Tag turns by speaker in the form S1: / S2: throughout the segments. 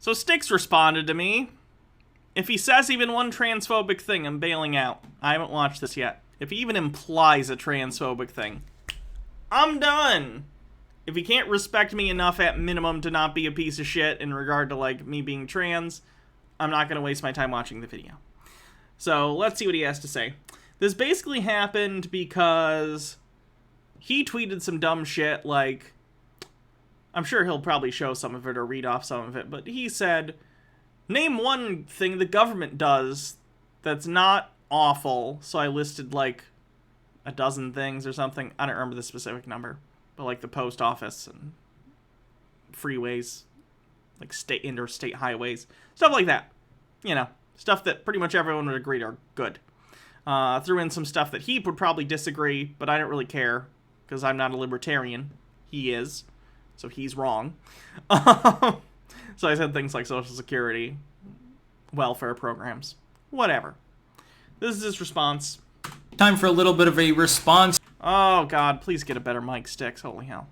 S1: So Styx responded to me. If he says even one transphobic thing, I'm bailing out. I haven't watched this yet. If he even implies a transphobic thing, I'm done. If he can't respect me enough at minimum to not be a piece of shit in regard to, like, me being trans, I'm not going to waste my time watching the video. So, let's see what he has to say. This basically happened because he tweeted some dumb shit, like, I'm sure he'll probably show some of it or read off some of it, but he said, name one thing the government does that's not awful. So I listed, like, a dozen things or something. I don't remember the specific number, but, like, the post office and freeways, like interstate highways, stuff like that. You know, stuff that pretty much everyone would agree are good. Threw in some stuff that he would probably disagree, but I don't really care, because I'm not a libertarian. He is, so he's wrong. So I said things like Social Security, welfare programs, whatever. This is his response.
S2: Time for a little bit of a response.
S1: Oh, God, please get a better mic, Styx. Holy hell.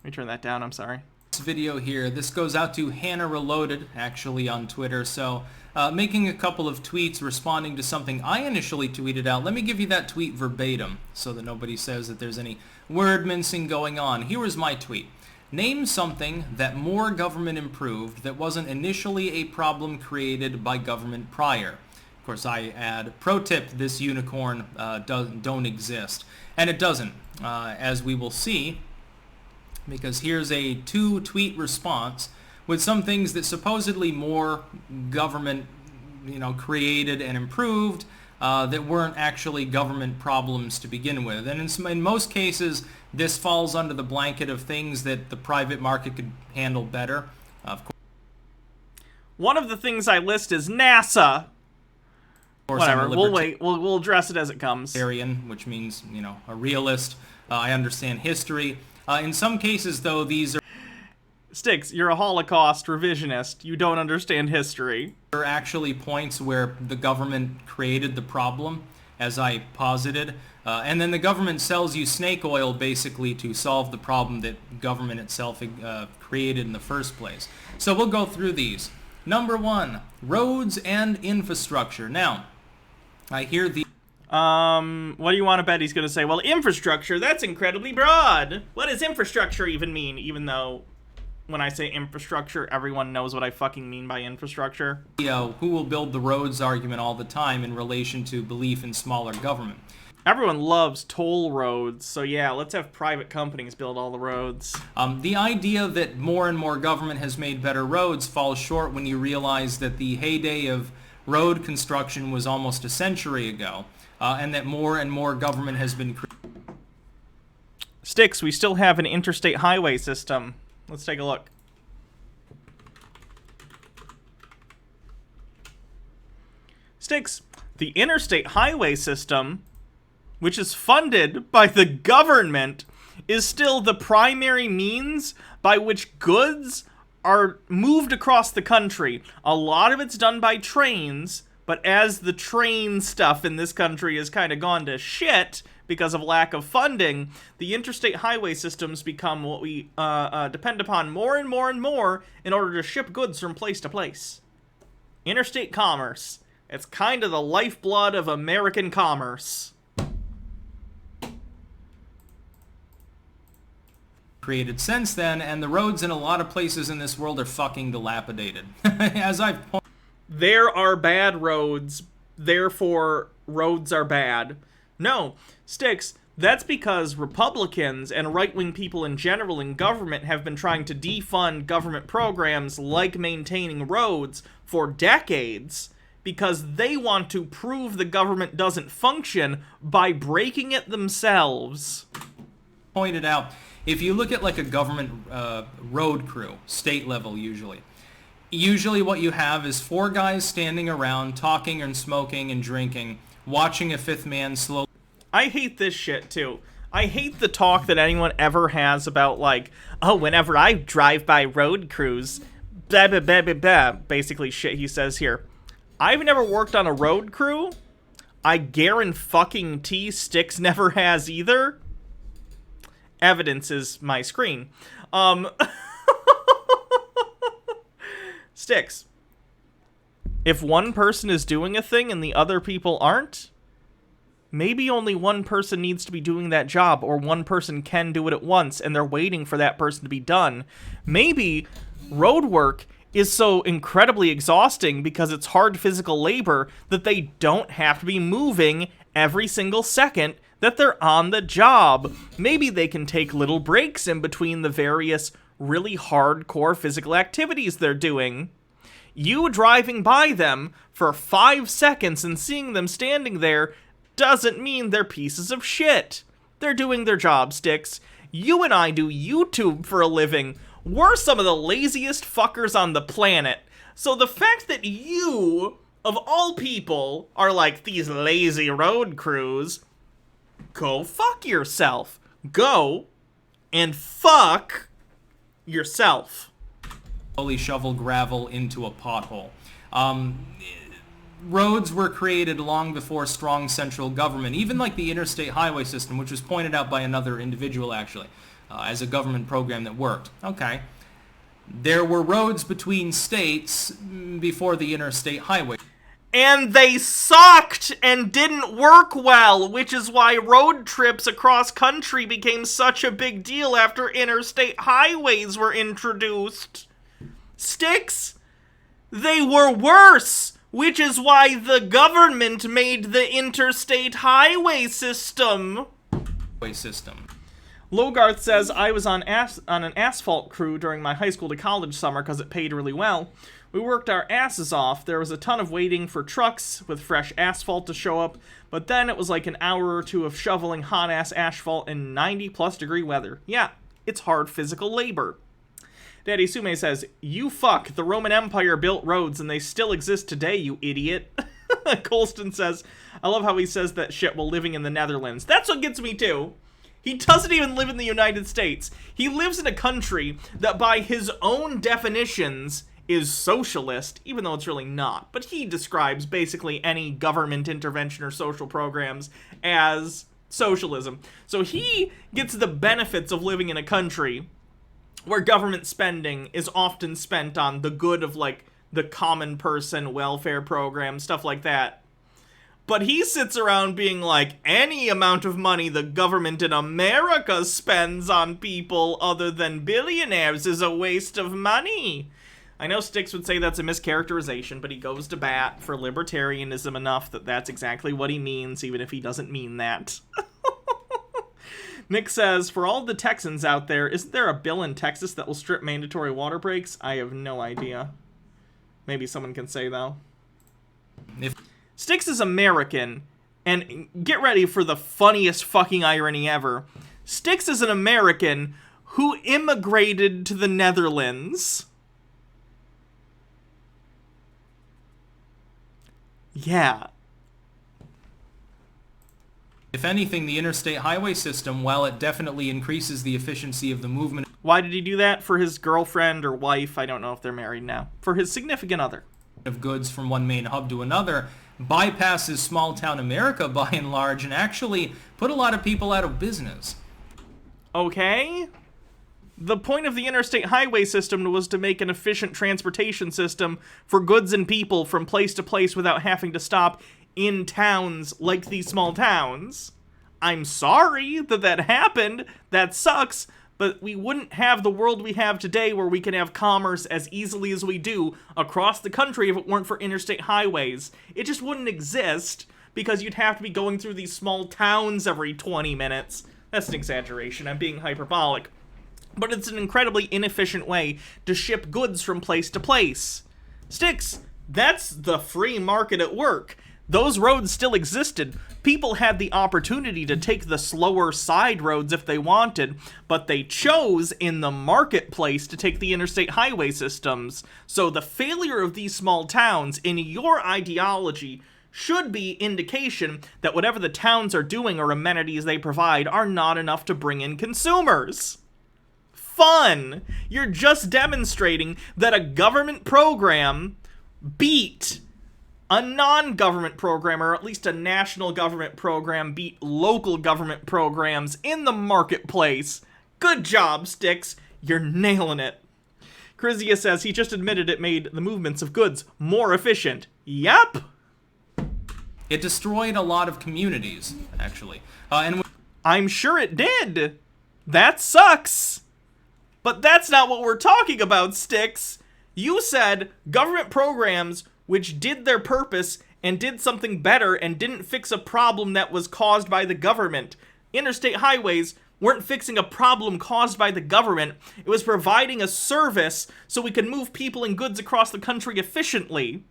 S1: Let me turn that down, I'm sorry.
S2: This video here, this goes out to Hannah Reloaded, actually, on Twitter. So, making a couple of tweets responding to something I initially tweeted out. Let me give you that tweet verbatim so that nobody says that there's any word mincing going on. Here is my tweet. Name something that more government improved that wasn't initially a problem created by government prior. Of course, I add, pro tip, this unicorn don't exist. And it doesn't, as we will see, because here's a 2-tweet response with some things that supposedly more government, created and improved that weren't actually government problems to begin with. And in most cases, this falls under the blanket of things that the private market could handle better. Of course.
S1: One of the things I list is NASA. Whatever, we'll wait. We'll address it as it comes.
S2: Which means, a realist. I understand history. In some cases, though, these are...
S1: Styx, you're a Holocaust revisionist. You don't understand history.
S2: There are actually points where the government created the problem, as I posited, and then the government sells you snake oil, basically, to solve the problem that government itself created in the first place. So we'll go through these. Number 1, roads and infrastructure. Now, I hear the...
S1: what do you want to bet he's going to say? Well, infrastructure, that's incredibly broad. What does infrastructure even mean? Even though when I say infrastructure, everyone knows what I fucking mean by infrastructure.
S2: Who will build the roads argument all the time in relation to belief in smaller government.
S1: Everyone loves toll roads, so yeah, let's have private companies build all the roads.
S2: The idea that more and more government has made better roads falls short when you realize that the heyday of road construction was almost a century ago. And that more and more government has been...
S1: Styx, we still have an interstate highway system. Let's take a look. Styx, the interstate highway system, which is funded by the government, is still the primary means by which goods are moved across the country. A lot of it's done by trains, but as the train stuff in this country has kind of gone to shit because of lack of funding, the interstate highway systems become what we depend upon more and more and more in order to ship goods from place to place. Interstate commerce. It's kind of the lifeblood of American commerce.
S2: Created since then, and the roads in a lot of places in this world are fucking dilapidated. As I've pointed...
S1: There are bad roads, therefore roads are bad. No, Styx, that's because Republicans and right-wing people in general in government have been trying to defund government programs like maintaining roads for decades because they want to prove the government doesn't function by breaking it themselves.
S2: Pointed out, if you look at like a government road crew, state level usually what you have is 4 guys standing around talking and smoking and drinking, watching a 5th man slowly...
S1: I hate this shit, too. I hate the talk that anyone ever has about, like, oh, whenever I drive by road crews, blah, blah, blah, blah, blah, basically shit he says here. I've never worked on a road crew. I guarantee Styx never has either. Evidence is my screen. Styx, if one person is doing a thing and the other people aren't, maybe only one person needs to be doing that job, or one person can do it at once and they're waiting for that person to be done. Maybe road work is so incredibly exhausting because it's hard physical labor that they don't have to be moving every single second that they're on the job. Maybe they can take little breaks in between the various really hardcore physical activities they're doing. You driving by them for 5 seconds and seeing them standing there doesn't mean they're pieces of shit. They're doing their job, Styx. You and I do YouTube for a living. We're some of the laziest fuckers on the planet. So the fact that you, of all people, are like these lazy road crews, go fuck yourself. Go and fuck yourself.
S2: Slowly shovel gravel into a pothole. Roads were created long before strong central government, even like the interstate highway system, which was pointed out by another individual actually, as a government program that worked. Okay. There were roads between states before the interstate highway.
S1: And they sucked and didn't work well, which is why road trips across country became such a big deal after interstate highways were introduced. Styx, they were worse, which is why the government made the interstate highway system. Logarth says, I was on an asphalt crew during my high school to college summer because it paid really well. We worked our asses off. There was a ton of waiting for trucks with fresh asphalt to show up, but then it was like an hour or two of shoveling hot-ass asphalt in 90-plus degree weather. Yeah, it's hard physical labor. Daddy Sume says, you fuck, the Roman Empire built roads and they still exist today, you idiot. Colston says, I love how he says that shit while living in the Netherlands. That's what gets me too. He doesn't even live in the United States. He lives in a country that by his own definitions is socialist, even though it's really not. But he describes basically any government intervention or social programs as socialism. So he gets the benefits of living in a country where government spending is often spent on the good of, like, the common person, welfare programs, stuff like that. But he sits around being like, any amount of money the government in America spends on people other than billionaires is a waste of money. I know Styx would say that's a mischaracterization, but he goes to bat for libertarianism enough that that's exactly what he means, even if he doesn't mean that. Nick says, for all the Texans out there, isn't there a bill in Texas that will strip mandatory water breaks? I have no idea. Maybe someone can say, though. Styx is American, and get ready for the funniest fucking irony ever. Styx is an American who immigrated to the Netherlands. Yeah.
S2: If anything, the interstate highway system, while it definitely increases the efficiency of the movement...
S1: Why did he do that? For his girlfriend or wife, I don't know if they're married now. For his significant other.
S2: ...of goods from one main hub to another, bypasses small-town America by and large, and actually put a lot of people out of business.
S1: Okay. The point of the interstate highway system was to make an efficient transportation system for goods and people from place to place without having to stop in towns like these small towns. I'm sorry that that happened. That sucks. But we wouldn't have the world we have today where we can have commerce as easily as we do across the country if it weren't for interstate highways. It just wouldn't exist because you'd have to be going through these small towns every 20 minutes. That's an exaggeration. I'm being hyperbolic. But it's an incredibly inefficient way to ship goods from place to place. Styx, that's the free market at work. Those roads still existed. People had the opportunity to take the slower side roads if they wanted, but they chose in the marketplace to take the interstate highway systems. So the failure of these small towns, in your ideology, should be indication that whatever the towns are doing or amenities they provide are not enough to bring in consumers. Fun! You're just demonstrating that a government program beat a non-government program, or at least a national government program, beat local government programs in the marketplace. Good job, Styx. You're nailing it. Chrysia says he just admitted it made the movements of goods more efficient. Yep.
S2: It destroyed a lot of communities, actually.
S1: I'm sure it did. That sucks. But that's not what we're talking about, Styx. You said government programs which did their purpose and did something better and didn't fix a problem that was caused by the government. Interstate highways weren't fixing a problem caused by the government. It was providing a service so we could move people and goods across the country efficiently.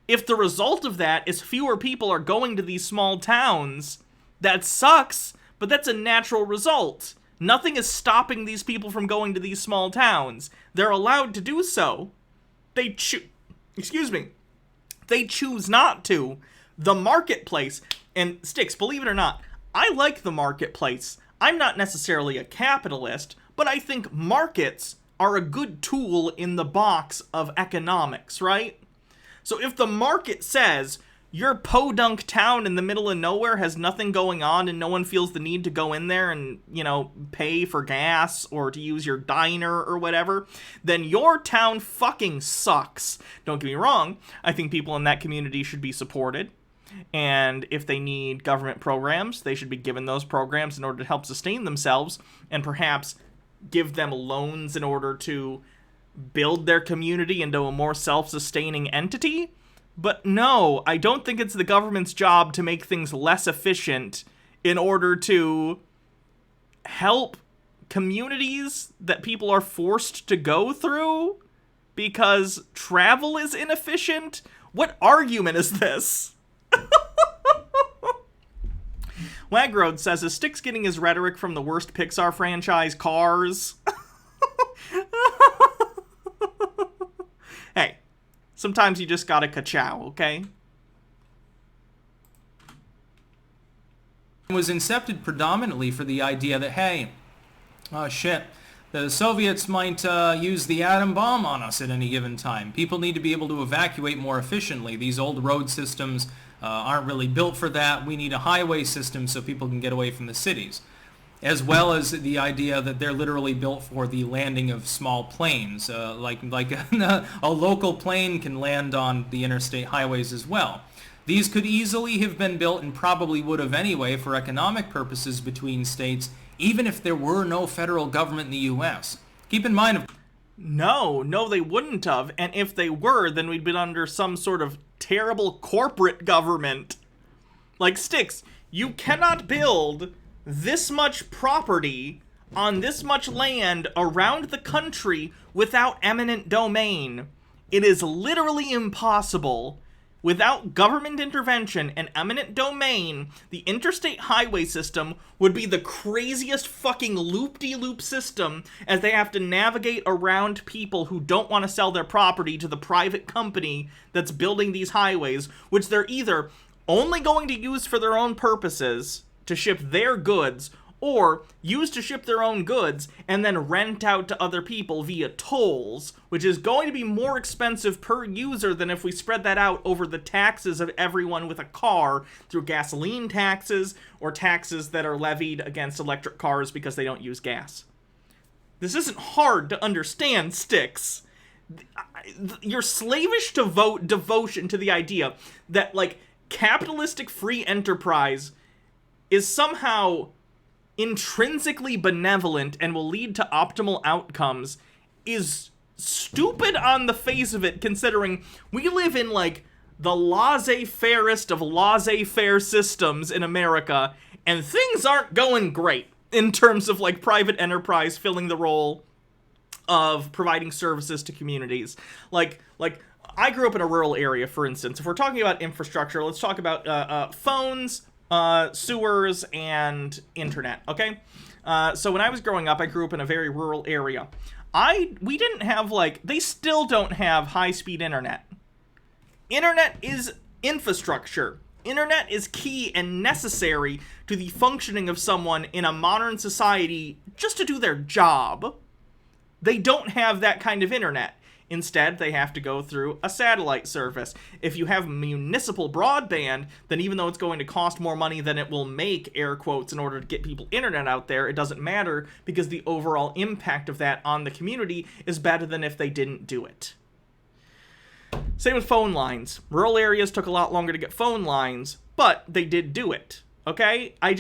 S1: If the result of that is fewer people are going to these small towns, that sucks, but that's a natural result. Nothing is stopping these people from going to these small towns. They're allowed to do so. They choose not to. The marketplace, and Styx, believe it or not, I like the marketplace. I'm not necessarily a capitalist, but I think markets are a good tool in the box of economics, right? So if the market says your podunk town in the middle of nowhere has nothing going on and no one feels the need to go in there and, pay for gas or to use your diner or whatever, then your town fucking sucks. Don't get me wrong, I think people in that community should be supported. And if they need government programs, they should be given those programs in order to help sustain themselves and perhaps give them loans in order to build their community into a more self-sustaining entity. But no, I don't think it's the government's job to make things less efficient in order to help communities that people are forced to go through because travel is inefficient. What argument is this? Wagrode says, is Styx getting his rhetoric from the worst Pixar franchise, Cars? Hey, sometimes you just gotta ka-chow, okay?
S2: It was incepted predominantly for the idea that, hey, oh shit, the Soviets might use the atom bomb on us at any given time. People need to be able to evacuate more efficiently. These old road systems aren't really built for that. We need a highway system so people can get away from the cities. As well as the idea that they're literally built for the landing of small planes. Like a local plane can land on the interstate highways as well. These could easily have been built and probably would have anyway for economic purposes between states, even if there were no federal government in the U.S. Keep in mind...
S1: No, they wouldn't have. And if they were, then we'd been under some sort of terrible corporate government. Like, Styx, you cannot build this much property on this much land around the country without eminent domain. It is literally impossible. Without government intervention and eminent domain, the interstate highway system would be the craziest fucking loop-de-loop system as they have to navigate around people who don't want to sell their property to the private company that's building these highways, which they're either only going to use for their own purposes to ship their goods, or use to ship their own goods and then rent out to other people via tolls, which is going to be more expensive per user than if we spread that out over the taxes of everyone with a car through gasoline taxes or taxes that are levied against electric cars because they don't use gas. This isn't hard to understand, Styx. Your slavish devotion to the idea that, like, capitalistic free enterprise is somehow intrinsically benevolent and will lead to optimal outcomes is stupid on the face of it, considering we live in, like, the laissez-fairest of laissez-faire systems in America, and things aren't going great in terms of, like, private enterprise filling the role of providing services to communities. Like, I grew up in a rural area, for instance. If we're talking about infrastructure, let's talk about phones, sewers, and internet, okay? So when I was growing up, I grew up in a very rural area. We didn't have, like, they still don't have high-speed internet. Internet is infrastructure. Internet is key and necessary to the functioning of someone in a modern society just to do their job. They don't have that kind of internet. Instead, they have to go through a satellite service. If you have municipal broadband, then even though it's going to cost more money than it will make, air quotes, in order to get people internet out there, it doesn't matter because the overall impact of that on the community is better than if they didn't do it. Same with phone lines. Rural areas took a lot longer to get phone lines, but they did do it. Okay? I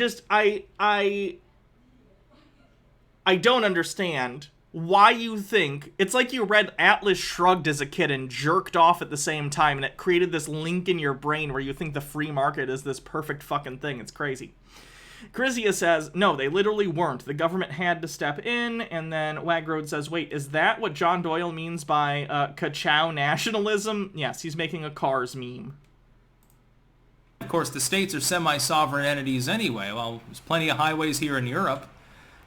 S1: don't understand why you think... It's like you read Atlas Shrugged as a kid and jerked off at the same time, and it created this link in your brain where you think the free market is this perfect fucking thing. It's crazy. Grizia says, no, they literally weren't. The government had to step in, and then Wagroad says, wait, is that what John Doyle means by ka-chow nationalism? Yes, he's making a Cars meme.
S2: Of course, the states are semi-sovereign entities anyway. Well, there's plenty of highways here in Europe.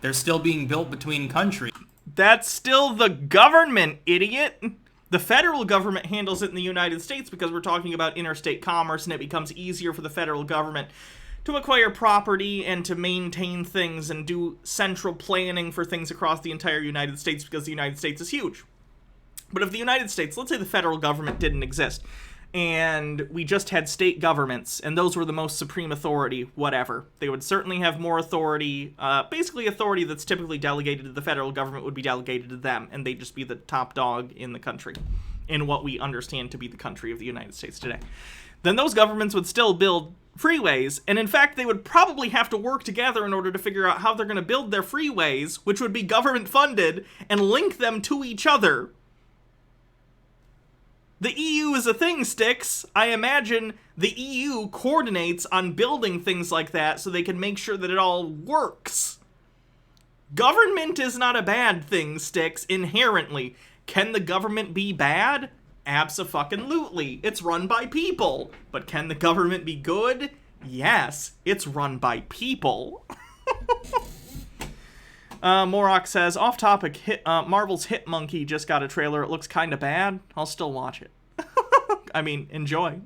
S2: They're still being built between countries.
S1: That's still the government, idiot! The federal government handles it in the United States because we're talking about interstate commerce, and it becomes easier for the federal government to acquire property and to maintain things and do central planning for things across the entire United States because the United States is huge. But if the United States, let's say the federal government didn't exist, and we just had state governments, and those were the most supreme authority, whatever. They would certainly have more authority. Basically, authority that's typically delegated to the federal government would be delegated to them, and they'd just be the top dog in the country, in what we understand to be the country of the United States today. Then those governments would still build freeways, and in fact, they would probably have to work together in order to figure out how they're going to build their freeways, which would be government-funded, and link them to each other. The EU is a thing, Styx. I imagine the EU coordinates on building things like that so they can make sure that it all works. Government is not a bad thing, Styx, inherently. Can the government be bad? Abso-fucking-lutely. It's run by people. But can the government be good? Yes, it's run by people. Morok says, off topic, Marvel's Hit Monkey just got a trailer. It looks kind of bad. I'll still watch it. I mean, enjoy.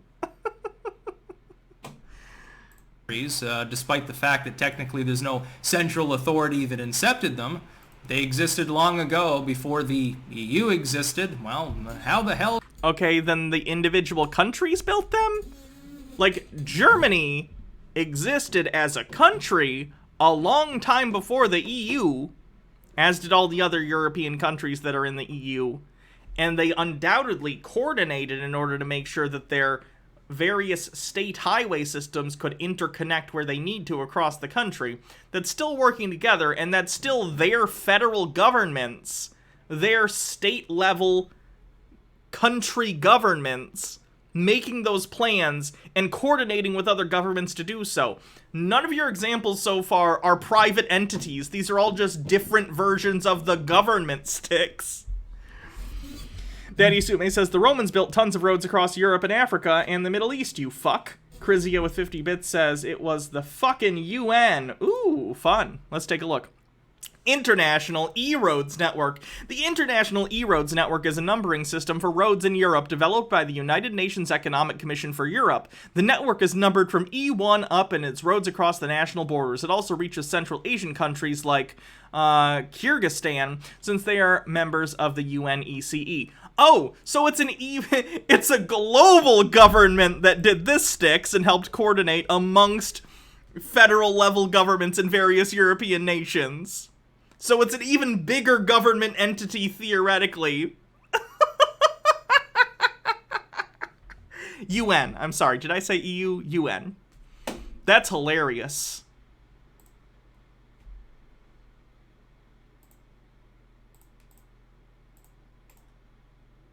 S2: Despite the fact that technically there's no central authority that incepted them, they existed long ago before the EU existed. Well, how the hell?
S1: Okay, then the individual countries built them? Like, Germany existed as a country a long time before the EU, as did all the other European countries that are in the EU, and they undoubtedly coordinated in order to make sure that their various state highway systems could interconnect where they need to across the country. That's still working together, and that's still their federal governments, their state-level country governments, making those plans and coordinating with other governments to do so. None of your examples so far are private entities. These are all just different versions of the government, Styx. Daddy Sume says, the Romans built tons of roads across Europe and Africa and the Middle East, you fuck. Crizia with 50 bits says, it was the fucking UN. Ooh, fun. Let's take a look. International E-Roads Network. The International E-Roads Network is a numbering system for roads in Europe developed by the United Nations Economic Commission for Europe. The network is numbered from E1 up in its roads across the national borders. It also reaches Central Asian countries like Kyrgyzstan, since they are members of the UNECE. Oh, so it's it's a global government that did this, Styx, and helped coordinate amongst federal level governments in various European nations. So it's an even bigger government entity, theoretically. UN. I'm sorry, did I say EU? UN. That's hilarious.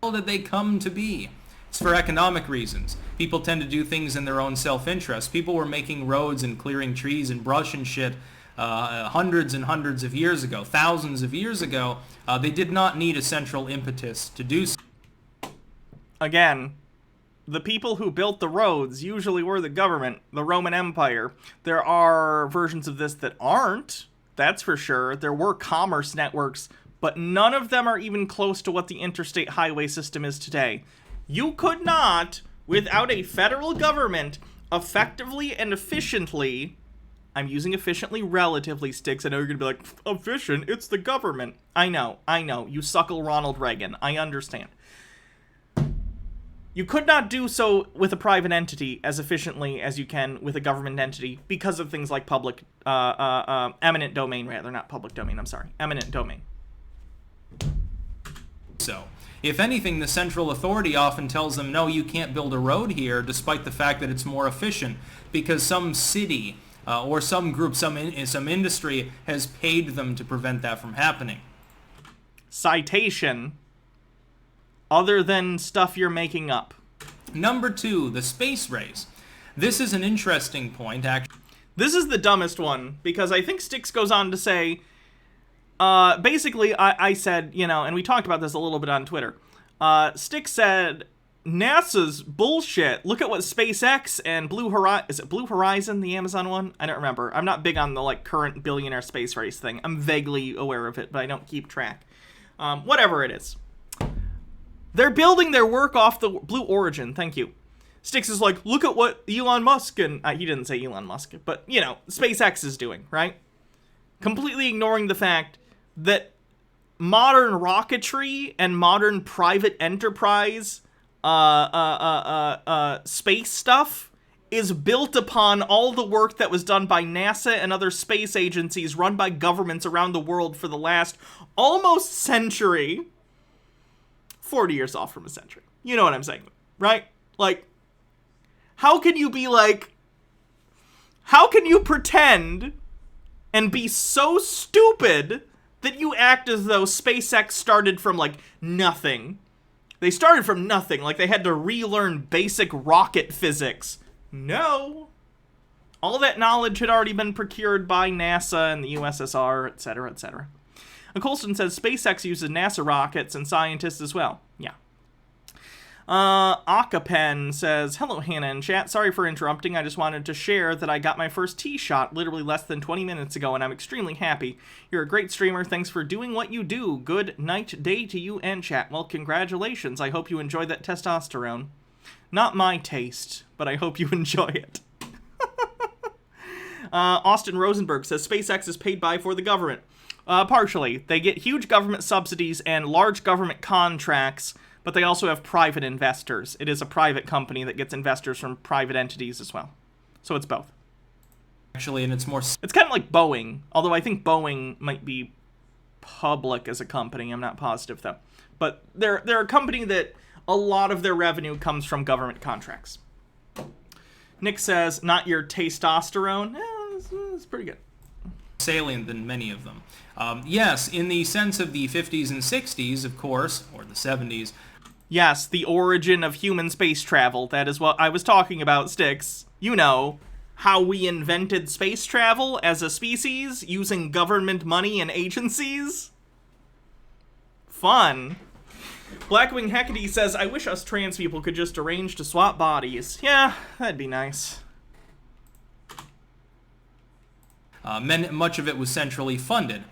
S2: How did they come to be? It's for economic reasons. People tend to do things in their own self-interest. People were making roads and clearing trees and brush and shit hundreds and hundreds of years ago, thousands of years ago. They did not need a central impetus to do so.
S1: Again, the people who built the roads usually were the government, the Roman Empire. There are versions of this that aren't, that's for sure. There were commerce networks, but none of them are even close to what the interstate highway system is today. You could not, without a federal government, effectively and efficiently I'm using efficiently relatively, Styx. I know you're going to be like, efficient? It's the government. I know. You suckle Ronald Reagan. I understand. You could not do so with a private entity as efficiently as you can with a government entity because of things like eminent domain, rather, not public domain, I'm sorry, eminent domain.
S2: So, if anything, the central authority often tells them, no, you can't build a road here, despite the fact that it's more efficient, because some city or some group, some industry has paid them to prevent that from happening.
S1: Citation. Other than stuff you're making up.
S2: Number 2, the space race. This is an interesting point, actually.
S1: This is the dumbest one, because I think Styx goes on to say, basically, I said, and we talked about this a little bit on Twitter. Styx said, NASA's bullshit. Look at what SpaceX and Blue Horizon, is it Blue Horizon, the Amazon one? I don't remember. I'm not big on the, current billionaire space race thing. I'm vaguely aware of it, but I don't keep track. Whatever it is. They're building their work off the Blue Origin, thank you. Styx is like, look at what Elon Musk and... he didn't say Elon Musk, but, SpaceX is doing, right? Completely ignoring the fact that modern rocketry and modern private enterprise space stuff is built upon all the work that was done by NASA and other space agencies run by governments around the world for the last almost century. 40 years off from a century. You know what I'm saying, right? How can you pretend and be so stupid that you act as though SpaceX started from, nothing? They started from nothing, they had to relearn basic rocket physics. No. All that knowledge had already been procured by NASA and the USSR, etc., etc. Colston says SpaceX uses NASA rockets and scientists as well. Yeah. Akapen says, hello, Hannah and chat. Sorry for interrupting. I just wanted to share that I got my first tee shot literally less than 20 minutes ago, and I'm extremely happy. You're a great streamer. Thanks for doing what you do. Good night, day to you and chat. Well, congratulations. I hope you enjoy that testosterone. Not my taste, but I hope you enjoy it. Austin Rosenberg says SpaceX is paid by for the government. Partially. They get huge government subsidies and large government contracts, but they also have private investors. It is a private company that gets investors from private entities as well. So it's both.
S2: Actually, and it's more...
S1: It's kind of like Boeing, although I think Boeing might be public as a company. I'm not positive, though. But they're a company that a lot of their revenue comes from government contracts. Nick says, not your testosterone. It's pretty good.
S2: Salient than many of them. Yes, in the sense of the 50s and 60s, of course, or the 70s.
S1: Yes, the origin of human space travel. That is what I was talking about, Styx. You know, how we invented space travel as a species using government money and agencies. Fun. Blackwing Hecate says, I wish us trans people could just arrange to swap bodies. Yeah, that'd be nice.
S2: Much of it was centrally funded.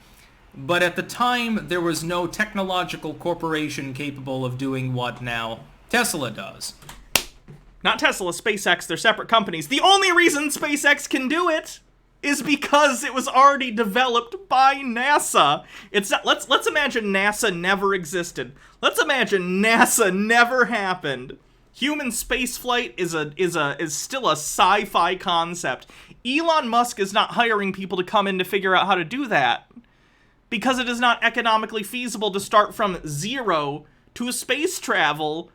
S2: But at the time, there was no technological corporation capable of doing what now Tesla does.
S1: Not Tesla, SpaceX, they're separate companies. The only reason SpaceX can do it is because it was already developed by NASA. It's not, let's imagine NASA never existed. Let's imagine NASA never happened. Human spaceflight is still a sci-fi concept. Elon Musk is not hiring people to come in to figure out how to do that, because it is not economically feasible to start from zero to space travel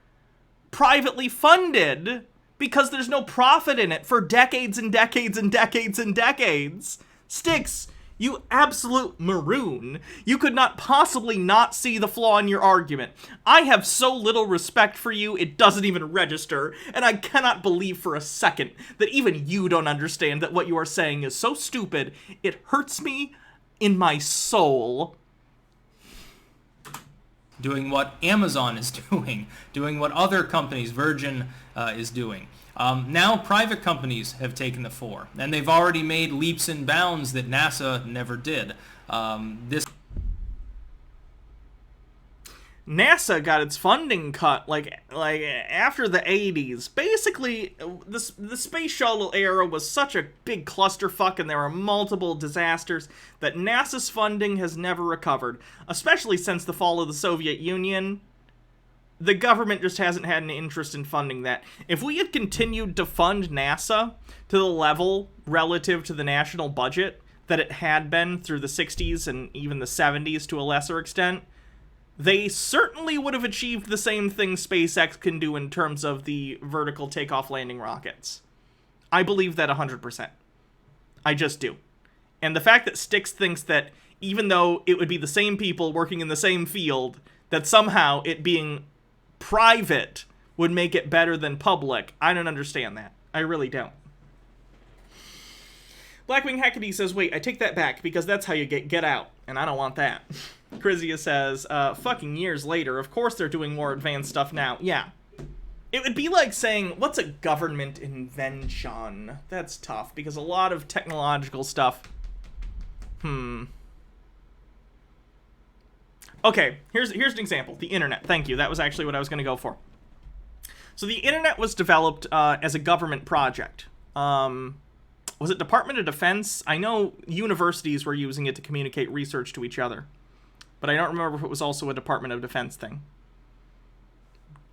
S1: privately funded, because there's no profit in it for decades and decades and decades and decades. Styx, you absolute maroon. You could not possibly not see the flaw in your argument. I have so little respect for you, it doesn't even register, and I cannot believe for a second that even you don't understand that what you are saying is so stupid, it hurts me in my soul.
S2: Doing what Amazon is doing what other companies, Virgin, is doing. Now private companies have taken the fore, and they've already made leaps and bounds that NASA never did.
S1: NASA got its funding cut like after the 80s. Basically, the space shuttle era was such a big clusterfuck, and there were multiple disasters that NASA's funding has never recovered, especially since the fall of the Soviet Union. The government just hasn't had an interest in funding that. If we had continued to fund NASA to the level relative to the national budget that it had been through the 60s and even the 70s to a lesser extent, they certainly would have achieved the same thing SpaceX can do in terms of the vertical takeoff landing rockets. I believe that 100%. I just do. And the fact that Styx thinks that even though it would be the same people working in the same field, that somehow it being private would make it better than public, I don't understand that. I really don't. Blackwing Hecate says, wait, I take that back, because that's how you get out, and I don't want that. Chrysia says, fucking years later, of course they're doing more advanced stuff now. Yeah. It would be like saying, what's a government invention? That's tough, because a lot of technological stuff... Okay, here's an example. The internet. Thank you. That was actually what I was going to go for. So the internet was developed as a government project. Was it Department of Defense? I know universities were using it to communicate research to each other. But I don't remember if it was also a Department of Defense thing.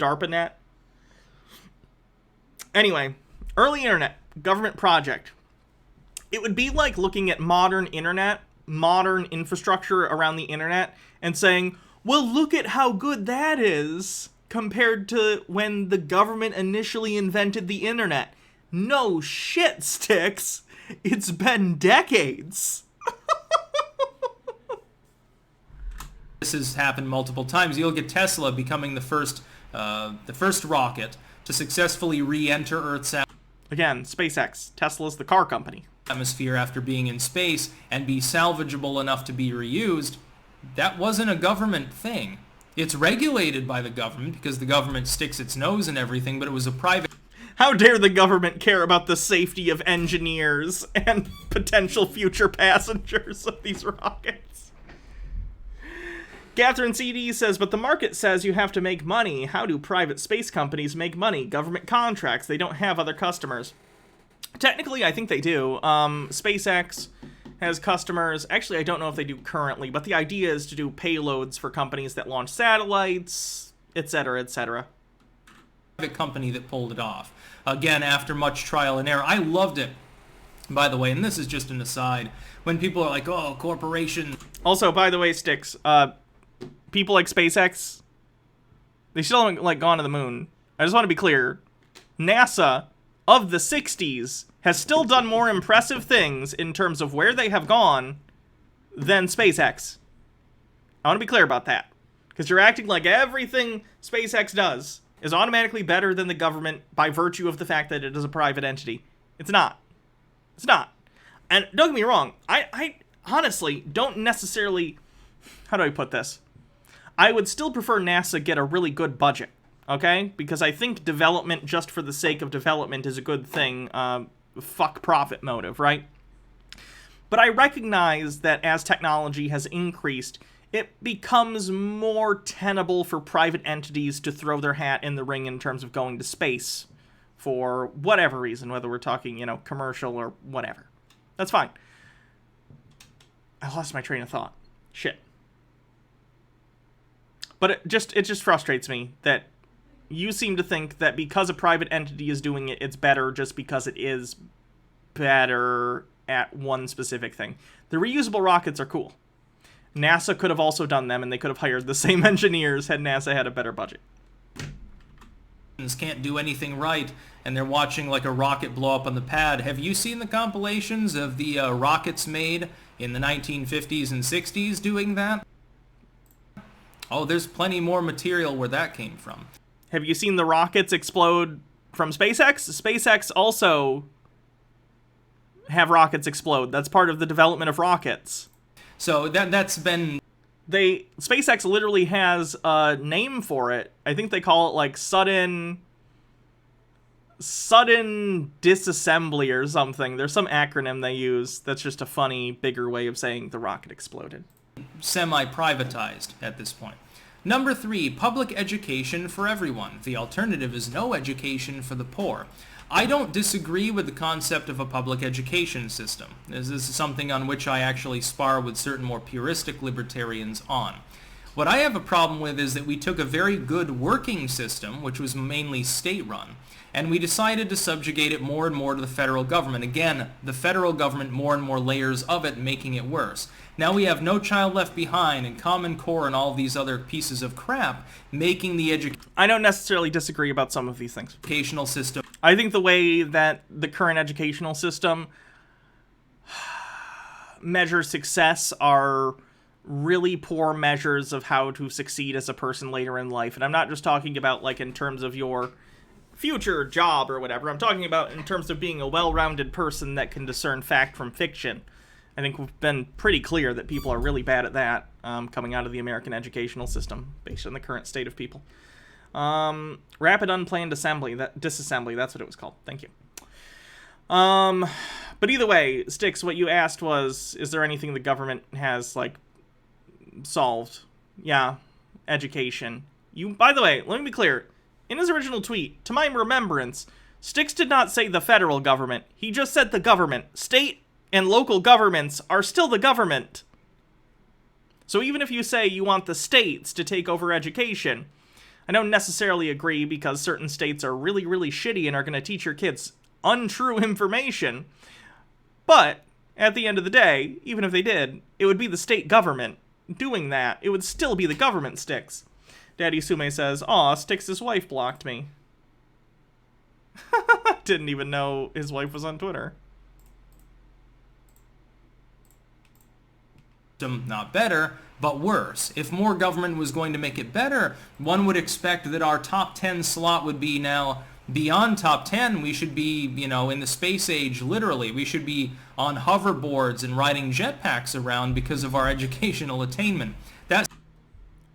S1: DARPANet? Anyway, early internet, government project. It would be like looking at modern internet, modern infrastructure around the internet, and saying, well, look at how good that is compared to when the government initially invented the internet. No shit, Styx. It's been decades.
S2: This has happened multiple times. You'll get Tesla becoming the first rocket to successfully re-enter Earth's
S1: Again, SpaceX. Tesla's the car company.
S2: Atmosphere after being in space and be salvageable enough to be reused. That wasn't a government thing. It's regulated by the government because the government sticks its nose in everything, but it was a private...
S1: How dare the government care about the safety of engineers and potential future passengers of these rockets? Catherine CD says, but the market says you have to make money. How do private space companies make money? Government contracts. They don't have other customers. Technically, I think they do. SpaceX has customers. Actually, I don't know if they do currently, but the idea is to do payloads for companies that launch satellites, etc., etc.
S2: Private company that pulled it off. Again, after much trial and error. I loved it, by the way, and this is just an aside. When people are like, oh, corporation...
S1: Also, by the way, Styx, people like SpaceX, they still haven't, like, gone to the moon. I just want to be clear. NASA of the 60s has still done more impressive things in terms of where they have gone than SpaceX. I want to be clear about that. Because you're acting like everything SpaceX does is automatically better than the government by virtue of the fact that it is a private entity. It's not. It's not. And don't get me wrong, I honestly don't necessarily... How do I put this? I would still prefer NASA get a really good budget, okay? Because I think development just for the sake of development is a good thing. Fuck profit motive, right? But I recognize that as technology has increased, it becomes more tenable for private entities to throw their hat in the ring in terms of going to space for whatever reason, whether we're talking, you know, commercial or whatever. That's fine. I lost my train of thought. Shit. But it just frustrates me that you seem to think that because a private entity is doing it, it's better just because it is better at one specific thing. The reusable rockets are cool. NASA could have also done them, and they could have hired the same engineers had NASA had a better budget.
S2: Can't do anything right, and they're watching like a rocket blow up on the pad. Have you seen the compilations of the rockets made in the 1950s and 60s doing that? Oh, there's plenty more material where that came from.
S1: Have you seen the rockets explode from SpaceX? SpaceX also have rockets explode. That's part of the development of rockets.
S2: So that's been...
S1: SpaceX literally has a name for it. I think they call it like sudden disassembly or something. There's some acronym they use that's just a funny, bigger way of saying the rocket exploded.
S2: Semi-privatized at this point. Number 3, public education for everyone. The alternative is no education for the poor. I don't disagree with the concept of a public education system. This is something on which I actually spar with certain more puristic libertarians on. What I have a problem with is that we took a very good working system, which was mainly state-run, and we decided to subjugate it more and more to the federal government. Again, the federal government, more and more layers of it, making it worse. Now we have No Child Left Behind and Common Core and all these other pieces of crap, making the
S1: I don't necessarily disagree about some of these things.
S2: Educational system.
S1: I think the way that the current educational system measures success are really poor measures of how to succeed as a person later in life. And I'm not just talking about, like, in terms of your future job or whatever. I'm talking about in terms of being a well-rounded person that can discern fact from fiction. I think we've been pretty clear that people are really bad at that, coming out of the American educational system, based on the current state of people. Rapid unplanned disassembly, that's what it was called. Thank you. But either way, Styx, what you asked was, is there anything the government has, like, solved? Yeah, education. By the way, let me be clear. In his original tweet, to my remembrance, Styx did not say the federal government. He just said the government. State and local governments are still the government. So even if you say you want the states to take over education, I don't necessarily agree, because certain states are really, really shitty and are going to teach your kids untrue information. But at the end of the day, even if they did, it would be the state government doing that. It would still be the government, Styx. Daddy Sume says, "Aw, Styx's wife blocked me." Didn't even know his wife was on Twitter.
S2: Not better, but worse. If more government was going to make it better, one would expect that our top 10 slot would be now beyond top 10. We should be, in the space age, literally. We should be on hoverboards and riding jetpacks around because of our educational attainment. That's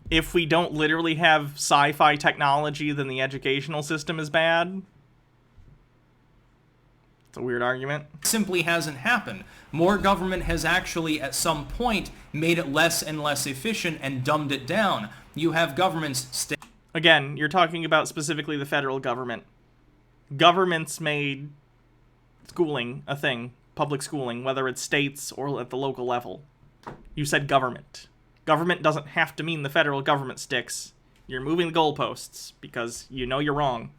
S1: If we don't literally have sci-fi technology, then the educational system is bad. It's a weird argument.
S2: Simply hasn't happened. More government has actually, at some point, made it less and less efficient and dumbed it down. You have governments...
S1: Again, you're talking about specifically the federal government. Governments made schooling a thing, public schooling, whether it's states or at the local level. You said government. Government doesn't have to mean the federal government, Styx. You're moving the goalposts, because you know you're wrong.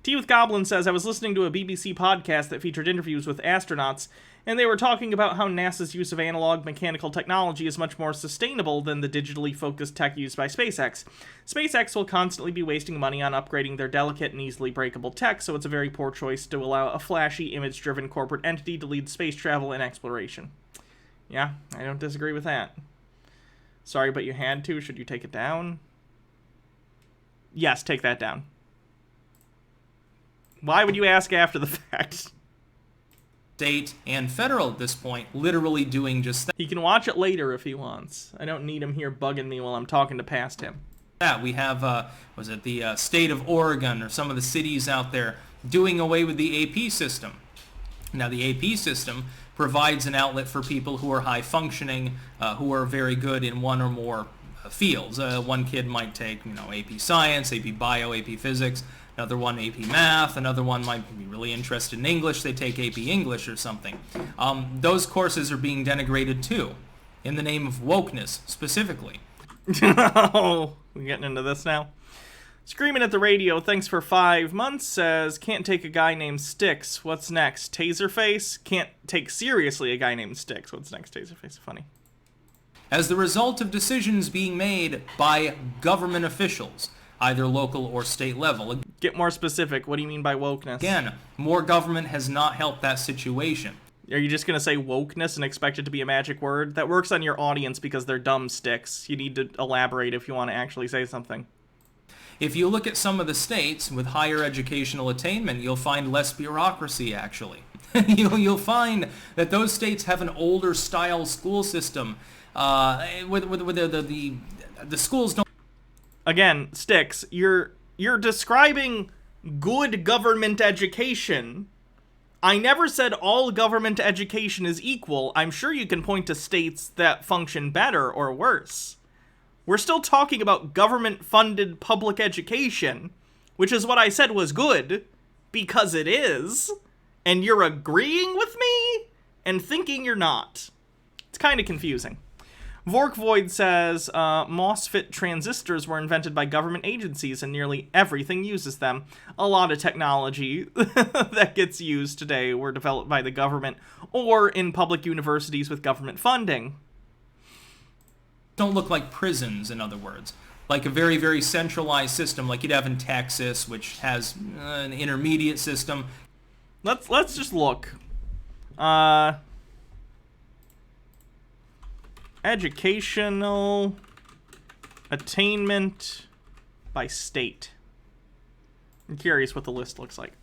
S1: Tea with Goblin says, I was listening to a BBC podcast that featured interviews with astronauts, and they were talking about how NASA's use of analog mechanical technology is much more sustainable than the digitally focused tech used by SpaceX. SpaceX will constantly be wasting money on upgrading their delicate and easily breakable tech, so it's a very poor choice to allow a flashy, image-driven corporate entity to lead space travel and exploration. Yeah, I don't disagree with that. Sorry, but you had to. Should you take it down? Yes, take that down. Why would you ask after the fact?
S2: State and federal at this point, literally doing just that.
S1: He can watch it later if he wants. I don't need him here bugging me while I'm talking to past him.
S2: We have, the state of Oregon or some of the cities out there doing away with the AP system. Now, the AP system provides an outlet for people who are high functioning, who are very good in one or more fields. One kid might take, AP Science, AP Bio, AP Physics. Another one AP Math, another one might be really interested in English, they take AP English or something. Those courses are being denigrated too, in the name of wokeness, specifically.
S1: Oh, we're getting into this now. Screaming at the radio, thanks for 5 months, says, can't take a guy named Styx, what's next? Taserface? Can't take seriously a guy named Styx, what's next? Taserface, funny.
S2: As the result of decisions being made by government officials, either local or state level.
S1: Get more specific. What do you mean by wokeness?
S2: Again, more government has not helped that situation.
S1: Are you just going to say wokeness and expect it to be a magic word? That works on your audience because they're dumb, Styx. You need to elaborate if you want to actually say something.
S2: If you look at some of the states with higher educational attainment, you'll find less bureaucracy, actually. You'll find that those states have an older style school system. With the schools don't...
S1: Again, Styx, you're describing good government education. I never said all government education is equal. I'm sure you can point to states that function better or worse. We're still talking about government-funded public education, which is what I said was good, because it is, and you're agreeing with me and thinking you're not. It's kind of confusing. Vorkvoid says, MOSFET transistors were invented by government agencies and nearly everything uses them. A lot of technology that gets used today were developed by the government or in public universities with government funding.
S2: Don't look like prisons, in other words. Like a very, very centralized system like you'd have in Texas, which has an intermediate system.
S1: Let's just look. Educational attainment by state. I'm curious what the list looks like.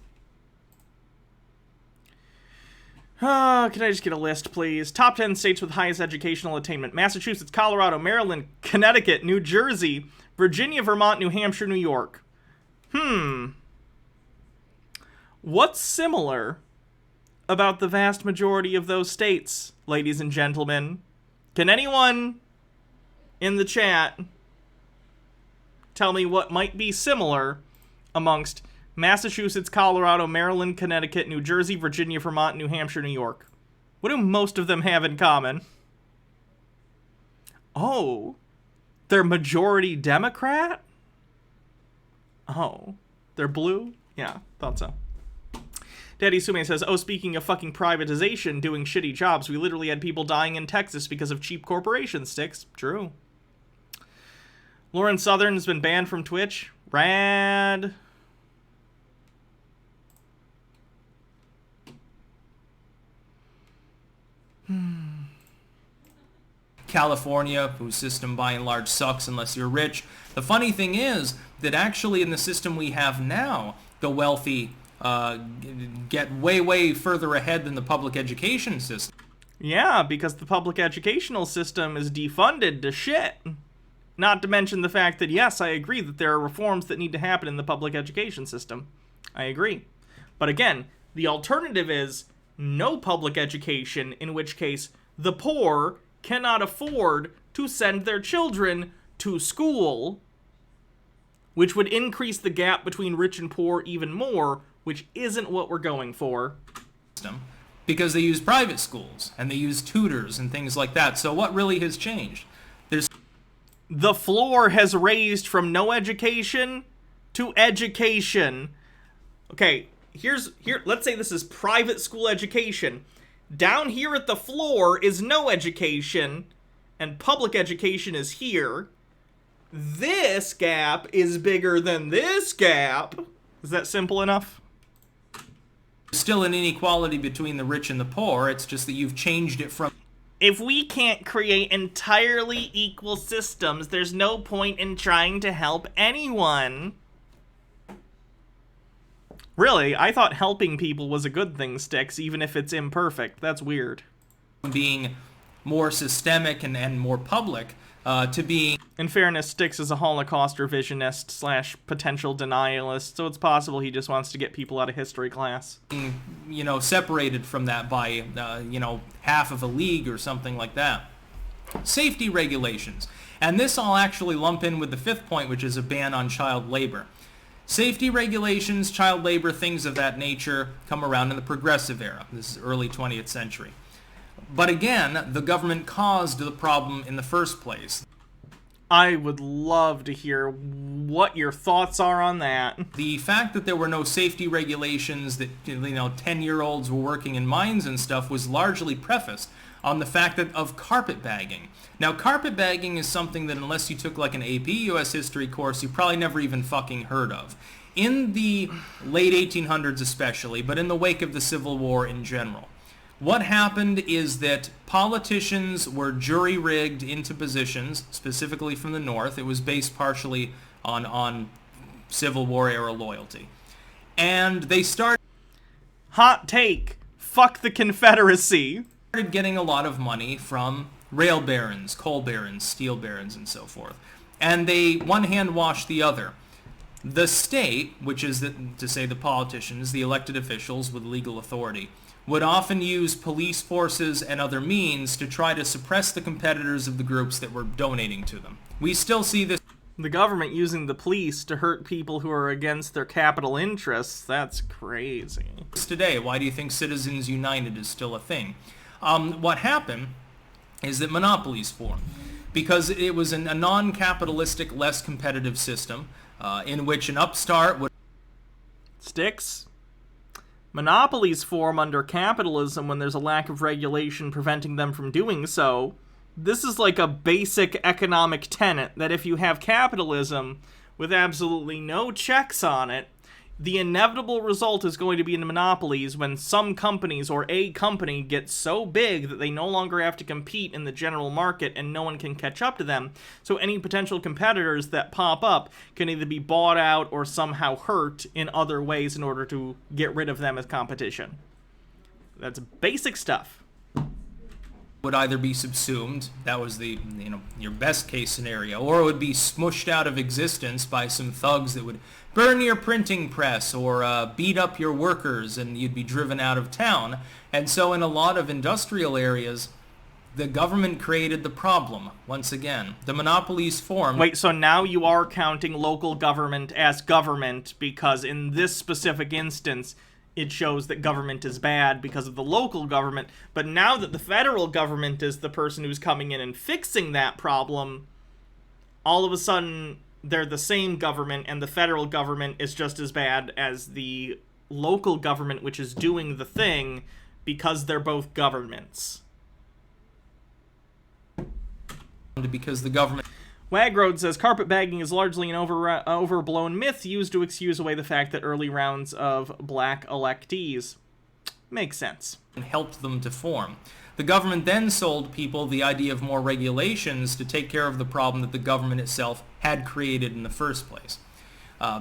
S1: Can I just get a list, please? Top 10 states with highest educational attainment. Massachusetts, Colorado, Maryland, Connecticut, New Jersey, Virginia, Vermont, New Hampshire, New York. What's similar about the vast majority of those states, ladies and gentlemen? Can anyone in the chat tell me what might be similar amongst Massachusetts, Colorado, Maryland, Connecticut, New Jersey, Virginia, Vermont, New Hampshire, New York? What do most of them have in common? Oh, they're majority Democrat? Oh, they're blue? Yeah, thought so. Daddy Sume says, oh, speaking of fucking privatization, doing shitty jobs, we literally had people dying in Texas because of cheap corporations, Styx. True. Lauren Southern's been banned from Twitch. Rad.
S2: California, whose system by and large sucks unless you're rich. The funny thing is that actually in the system we have now, the wealthy get way, way further ahead than the public education system.
S1: Yeah, because the public educational system is defunded to shit. Not to mention the fact that, yes, I agree that there are reforms that need to happen in the public education system. I agree. But again, the alternative is no public education, in which case the poor cannot afford to send their children to school, which would increase the gap between rich and poor even more, which isn't what we're going for.
S2: Because they use private schools, and they use tutors and things like that. So what really has changed?
S1: The floor has raised from no education to education. Okay, let's say this is private school education. Down here at the floor is no education, and public education is here. This gap is bigger than this gap. Is that simple enough?
S2: Still an inequality between the rich and the poor. It's just that you've changed it from...
S1: If we can't create entirely equal systems, there's no point in trying to help anyone. Really, I thought helping people was a good thing, Styx, even if it's imperfect. That's weird.
S2: Being more systemic and more public, to being...
S1: In fairness, Styx is a Holocaust revisionist / potential denialist, so it's possible he just wants to get people out of history class.
S2: You know, separated from that by, half of a league or something like that. Safety regulations. And this I'll actually lump in with the fifth point, which is a ban on child labor. Safety regulations, child labor, things of that nature come around in the progressive era. This is early 20th century. But again, the government caused the problem in the first place.
S1: I would love to hear what your thoughts are on that.
S2: The fact that there were no safety regulations, that 10-year-olds were working in mines and stuff, was largely prefaced on the fact of carpetbagging. Now, carpetbagging is something that unless you took like an AP US history course, you probably never even fucking heard of. In the late 1800s especially, but in the wake of the Civil War in general, what happened is that politicians were jury-rigged into positions, specifically from the North. It was based partially on Civil War-era loyalty. And they started...
S1: Hot take. Fuck the Confederacy.
S2: Started getting a lot of money from rail barons, coal barons, steel barons, and so forth. And they one hand washed the other. The state, which is to say the politicians, the elected officials with legal authority, would often use police forces and other means to try to suppress the competitors of the groups that were donating to them. We still see this.
S1: The government using the police to hurt people who are against their capital interests, that's crazy.
S2: Today, why do you think Citizens United is still a thing? What happened is that monopolies formed because it was a non-capitalistic, less competitive system in which an upstart would...
S1: Styx? Monopolies form under capitalism when there's a lack of regulation preventing them from doing so. This is like a basic economic tenet that if you have capitalism with absolutely no checks on it, the inevitable result is going to be in monopolies when some companies or a company gets so big that they no longer have to compete in the general market and no one can catch up to them. So any potential competitors that pop up can either be bought out or somehow hurt in other ways in order to get rid of them as competition. That's basic stuff.
S2: Would either be subsumed, that was the, your best case scenario, or it would be smushed out of existence by some thugs that would burn your printing press or beat up your workers and you'd be driven out of town. And so in a lot of industrial areas, the government created the problem once again. The monopolies formed.
S1: Wait, so now you are counting local government as government because in this specific instance, it shows that government is bad because of the local government, but now that the federal government is the person who's coming in and fixing that problem, all of a sudden they're the same government and the federal government is just as bad as the local government, which is doing the thing because they're both governments.
S2: Because the government...
S1: Wagroad says, carpetbagging is largely an overblown myth used to excuse away the fact that early rounds of black electees. Makes sense.
S2: And helped them to form. The government then sold people the idea of more regulations to take care of the problem that the government itself had created in the first place.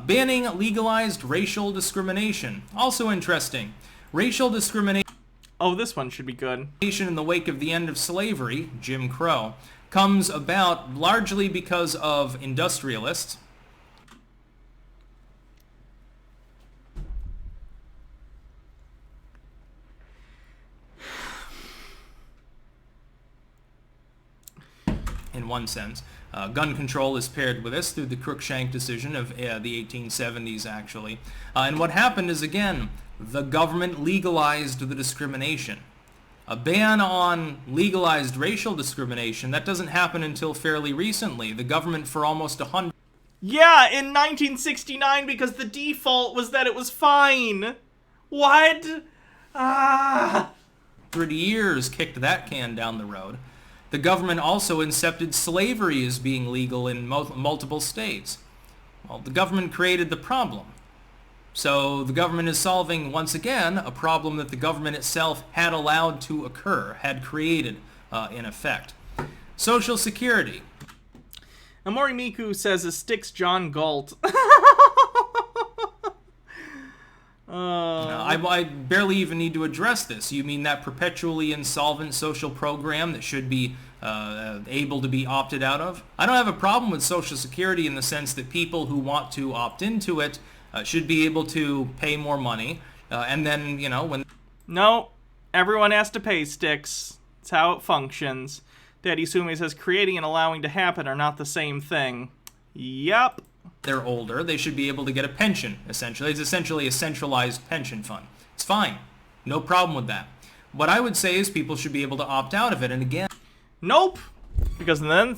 S2: Banning legalized racial discrimination. Also interesting. Racial discrimination...
S1: Oh, this one should be good.
S2: ...in the wake of the end of slavery, Jim Crow, comes about largely because of industrialists in one sense. Gun control is paired with this through the Cruikshank decision of the 1870s, actually. And what happened is, again, the government legalized the discrimination. A ban on legalized racial discrimination, that doesn't happen until fairly recently. The government for almost 100...
S1: Yeah, in 1969 because the default was that it was fine. What?
S2: 100 years kicked that can down the road. The government also accepted slavery as being legal in multiple states. Well, the government created the problem. So the government is solving, once again, a problem that the government itself had allowed to occur, had created, in effect. Social Security.
S1: Amori Miku says a Styx John Galt.
S2: I barely even need to address this. You mean that perpetually insolvent social program that should be able to be opted out of? I don't have a problem with Social Security in the sense that people who want to opt into it should be able to pay more money, and then, when...
S1: No, everyone has to pay, Styx. It's how it functions. Daddy Sume says creating and allowing to happen are not the same thing. Yup.
S2: They're older, they should be able to get a pension, essentially. It's essentially a centralized pension fund. It's fine. No problem with that. What I would say is people should be able to opt out of it, and again...
S1: Nope! Because then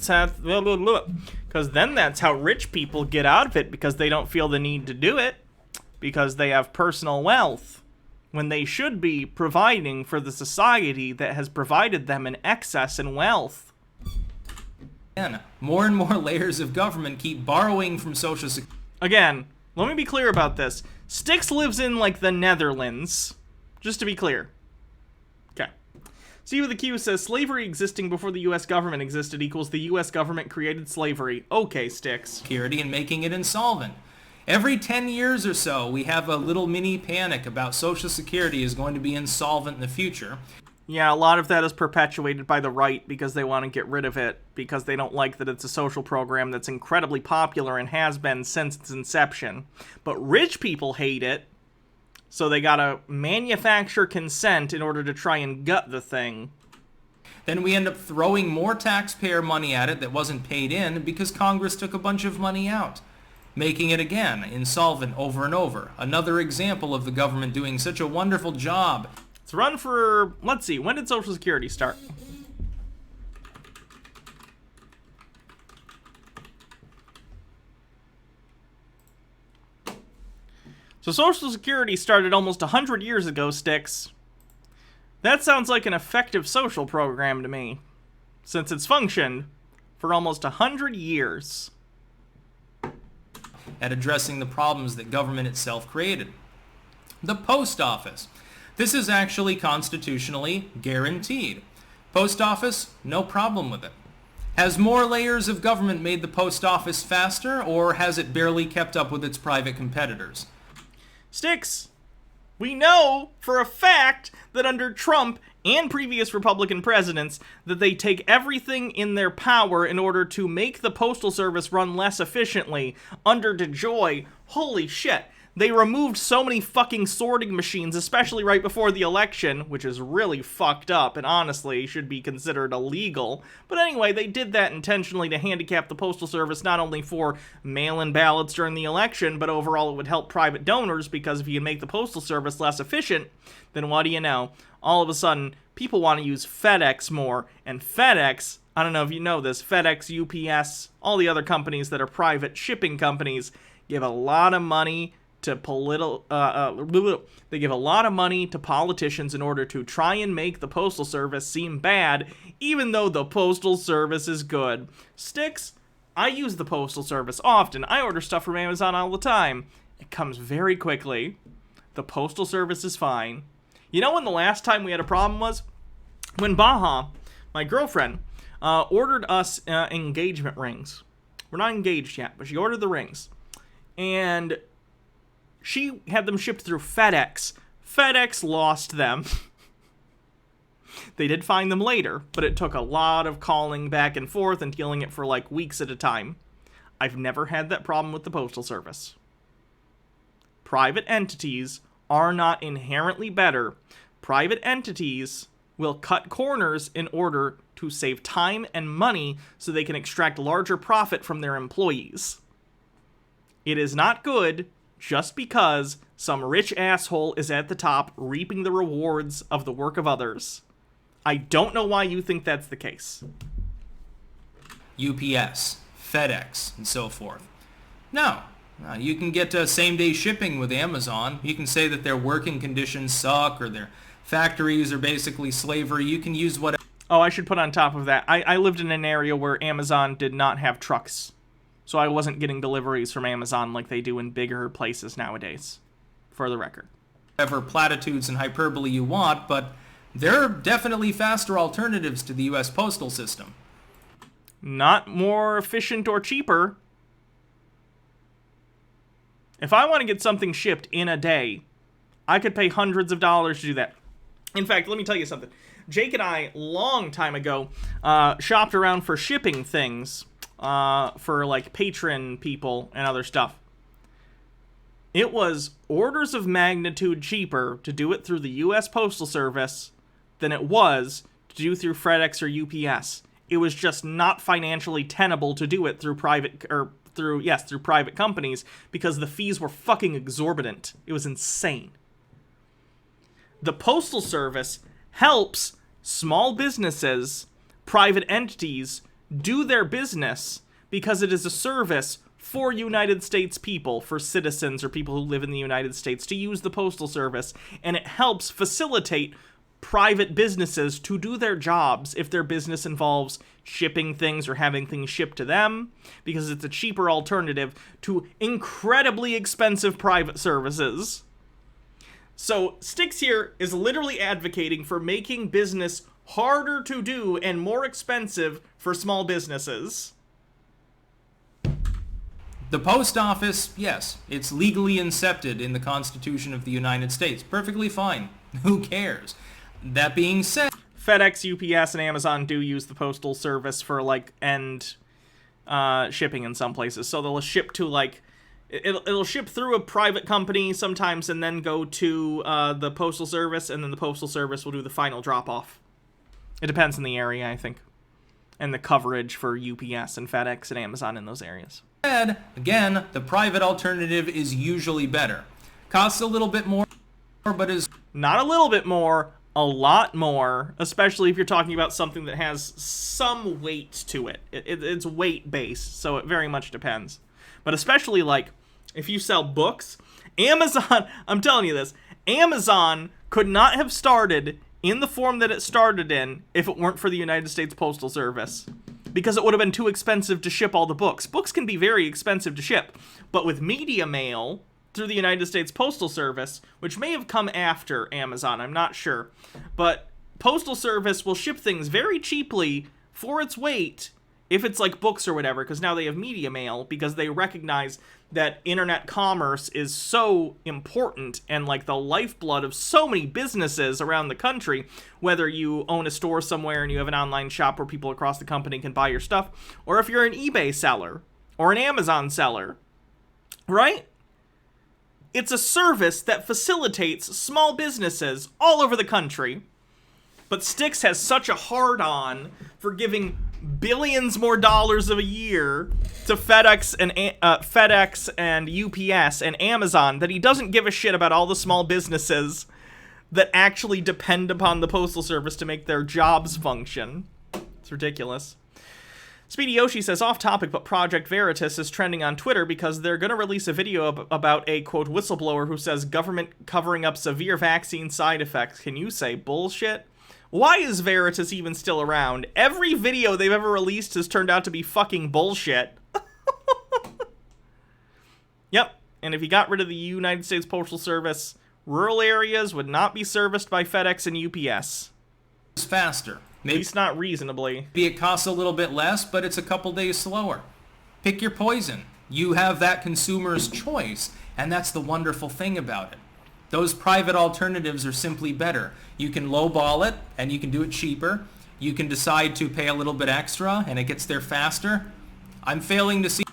S1: that's how rich people get out of it because they don't feel the need to do it because they have personal wealth when they should be providing for the society that has provided them an excess in wealth.
S2: Again, more and more layers of government keep borrowing from Social Security.
S1: Again, let me be clear about this. Styx lives in, the Netherlands. Just to be clear. Okay. C with the Q says, slavery existing before the U.S. government existed equals the U.S. government created slavery. Okay, Styx.
S2: Security and making it insolvent. Every 10 years or so, we have a little mini panic about Social Security is going to be insolvent in the future.
S1: Yeah, a lot of that is perpetuated by the right because they want to get rid of it, because they don't like that it's a social program that's incredibly popular and has been since its inception. But rich people hate it, so they gotta manufacture consent in order to try and gut the thing.
S2: Then we end up throwing more taxpayer money at it that wasn't paid in because Congress took a bunch of money out, making it again insolvent over and over. Another example of the government doing such a wonderful job.
S1: It's run for, let's see, when did Social Security start? So Social Security started almost 100 years ago, Styx. That sounds like an effective social program to me, since it's functioned for almost 100 years.
S2: At addressing the problems that government itself created. The post office. This is actually constitutionally guaranteed. Post office, no problem with it. Has more layers of government made the post office faster, or has it barely kept up with its private competitors?
S1: Styx, we know for a fact that under Trump and previous Republican presidents that they take everything in their power in order to make the Postal Service run less efficiently. Under DeJoy, holy shit, they removed so many fucking sorting machines, especially right before the election, which is really fucked up and honestly should be considered illegal. But anyway, they did that intentionally to handicap the Postal Service not only for mail-in ballots during the election, but overall it would help private donors, because if you make the Postal Service less efficient, then what do you know? All of a sudden, people want to use FedEx more, and FedEx, I don't know if you know this, FedEx, UPS, all the other companies that are private shipping companies give a lot of money to they give a lot of money to politicians in order to try and make the Postal Service seem bad, even though the Postal Service is good. Styx, I use the Postal Service often. I order stuff from Amazon all the time. It comes very quickly. The Postal Service is fine. You know when the last time we had a problem was? When Baha, my girlfriend, ordered us engagement rings. We're not engaged yet, but she ordered the rings. And she had them shipped through FedEx. FedEx lost them. They did find them later, but it took a lot of calling back and forth and dealing it for like weeks at a time. I've never had that problem with the Postal Service. Private entities are not inherently better. Private entities will cut corners in order to save time and money so they can extract larger profit from their employees. It is not good just because some rich asshole is at the top reaping the rewards of the work of others. I don't know why you think that's the case.
S2: UPS, FedEx, and so forth. No. You can get same-day shipping with Amazon. You can say that their working conditions suck or their factories are basically slavery. You can use whatever.
S1: Oh, I should put on top of that. I lived in an area where Amazon did not have trucks. So I wasn't getting deliveries from Amazon like they do in bigger places nowadays, for the record.
S2: Whatever platitudes and hyperbole you want, but there are definitely faster alternatives to the U.S. postal system.
S1: Not more efficient or cheaper. If I want to get something shipped in a day, I could pay hundreds of dollars to do that. In fact, let me tell you something. Jake and I, long time ago, shopped around for shipping things. For like patron people and other stuff. It was orders of magnitude cheaper to do it through the U.S. Postal Service than it was to do through FedEx or UPS. It was just not financially tenable to do it through private companies because the fees were fucking exorbitant. It was insane. The Postal Service helps small businesses, private entities, do their business because it is a service for United States people, for citizens or people who live in the United States to use the Postal Service, and it helps facilitate private businesses to do their jobs if their business involves shipping things or having things shipped to them, because it's a cheaper alternative to incredibly expensive private services. So Styx here is literally advocating for making business harder to do and more expensive for small businesses.
S2: The post office, yes, it's legally incepted in the Constitution of the United States. Perfectly fine. Who cares? That being said,
S1: FedEx, UPS, and Amazon do use the postal service for, like, end shipping in some places. So they'll ship to, like, it'll ship through a private company sometimes and then go to the postal service, and then the postal service will do the final drop-off. It depends on the area, I think, and the coverage for UPS and FedEx and Amazon in those areas.
S2: Again, the private alternative is usually better. Costs a little bit more, but is...
S1: Not a little bit more, a lot more, especially if you're talking about something that has some weight to it. It's weight-based, so it very much depends. But especially, like, if you sell books, Amazon, I'm telling you this, Amazon could not have started in the form that it started in if it weren't for the United States Postal Service. Because it would have been too expensive to ship all the books. Books can be very expensive to ship. But with media mail through the United States Postal Service, which may have come after Amazon, I'm not sure. But Postal Service will ship things very cheaply for its weight if it's like books or whatever, because now they have media mail, because they recognize that internet commerce is so important and like the lifeblood of so many businesses around the country, whether you own a store somewhere and you have an online shop where people across the company can buy your stuff, or if you're an eBay seller or an Amazon seller, right? It's a service that facilitates small businesses all over the country. But Styx has such a hard-on for giving billions more dollars a year to FedEx and UPS and Amazon that he doesn't give a shit about all the small businesses that actually depend upon the Postal Service to make their jobs function. It's ridiculous. Speedy Yoshi says, off topic, but Project Veritas is trending on Twitter because they're going to release a video about a, quote, whistleblower who says government covering up severe vaccine side effects. Can you say bullshit? Why is Veritas even still around? Every video they've ever released has turned out to be fucking bullshit. Yep, and if you got rid of the United States Postal Service, rural areas would not be serviced by FedEx and UPS.
S2: It's faster.
S1: At least not reasonably.
S2: Maybe it costs a little bit less, but it's a couple days slower. Pick your poison. You have that consumer's choice, and that's the wonderful thing about it. Those private alternatives are simply better. You can lowball it, and you can do it cheaper. You can decide to pay a little bit extra, and it gets there faster. I'm failing to see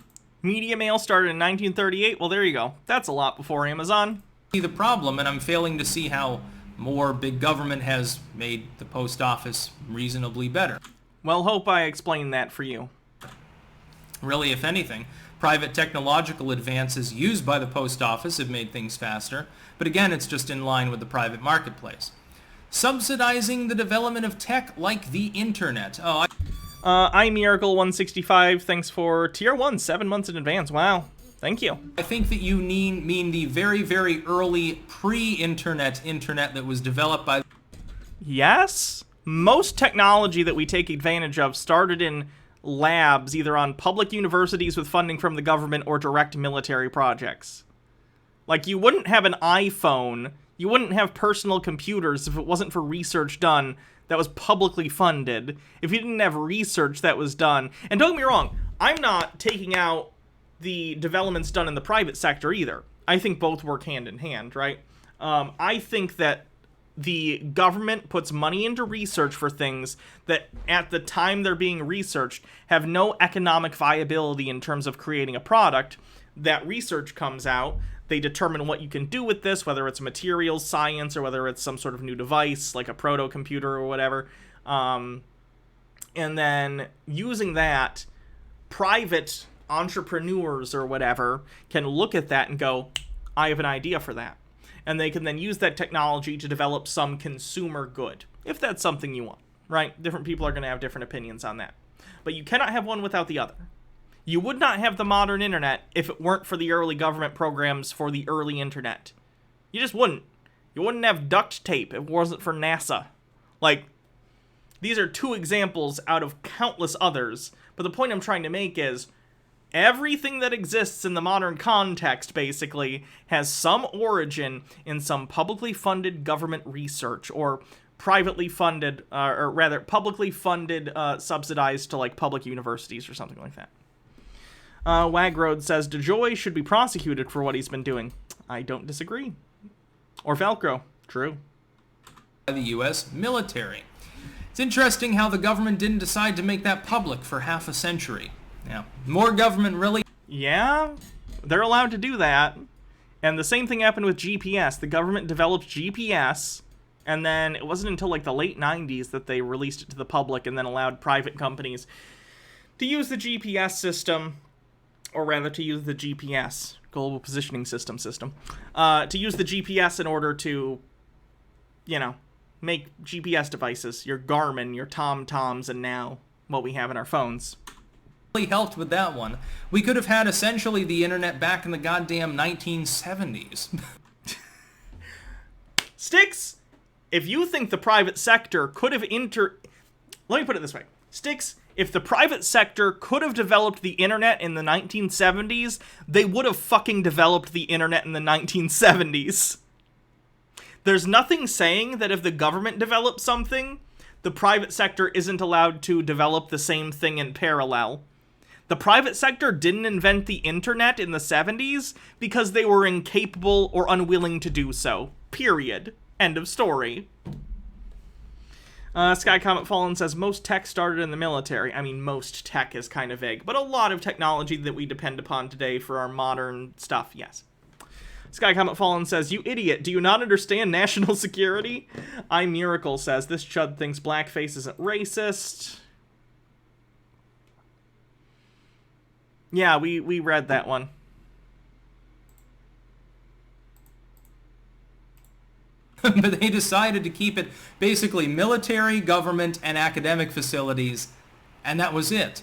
S1: Media mail started in 1938. Well, there you go. That's a lot before Amazon.
S2: the problem, and I'm failing to see how more big government has made the post office reasonably better.
S1: Well, hope I explained that for you.
S2: Really, if anything, private technological advances used by the post office have made things faster, but again, it's just in line with the private marketplace. Subsidizing the development of tech like the internet.
S1: iMiracle165, thanks for tier 1, 7 months in advance. Wow. Thank you.
S2: I think that you mean the very, very early pre-internet internet that was developed by...
S1: Yes? Most technology that we take advantage of started in labs, either on public universities with funding from the government or direct military projects. Like, you wouldn't have an iPhone, you wouldn't have personal computers if it wasn't for research done that was publicly funded, if you didn't have research that was done. And don't get me wrong, I'm not taking out the developments done in the private sector either. I think both work hand in hand, right? I think that the government puts money into research for things that at the time they're being researched have no economic viability in terms of creating a product. That research comes out, they determine what you can do with this, whether it's materials science or whether it's some sort of new device like a proto-computer or whatever. And then using that, private entrepreneurs or whatever can look at that and go, I have an idea for that. And they can then use that technology to develop some consumer good, if that's something you want, right? Different people are going to have different opinions on that. But you cannot have one without the other. You would not have the modern internet if it weren't for the early government programs for the early internet. You just wouldn't. You wouldn't have duct tape if it wasn't for NASA. Like, these are two examples out of countless others, but the point I'm trying to make is everything that exists in the modern context, basically, has some origin in some publicly funded government research, or privately funded, or rather, publicly funded, subsidized to, like, public universities or something like that. Wagroad says, DeJoy should be prosecuted for what he's been doing. I don't disagree. Or Velcro. True.
S2: by the U.S. military. It's interesting how the government didn't decide to make that public for half a century. Now, more government really...
S1: Yeah, they're allowed to do that. And the same thing happened with GPS. The government developed GPS, and then it wasn't until like the late 90s that they released it to the public and then allowed private companies to use the GPS system, or rather to use the GPS, Global Positioning System, to use the GPS in order to, you know, make GPS devices, your Garmin, your TomToms, and now what we have in our phones.
S2: Really helped with that one. We could have had essentially the internet back in the goddamn 1970s.
S1: Styx, if you think the private sector could have let me put it this way. Styx, if the private sector could have developed the internet in the 1970s, they would have fucking developed the internet in the 1970s. There's nothing saying that if the government develops something, the private sector isn't allowed to develop the same thing in parallel. The private sector didn't invent the internet in the 70s because they were incapable or unwilling to do so. Period. End of story. Sky Comet Fallen says, most tech started in the military. I mean, most tech is kind of vague, but a lot of technology that we depend upon today for our modern stuff, yes. Sky Comet Fallen says, you idiot, do you not understand national security? I Miracle says, this chud thinks blackface isn't racist. Yeah, we read that one.
S2: But they decided to keep it basically military, government, and academic facilities, and that was it.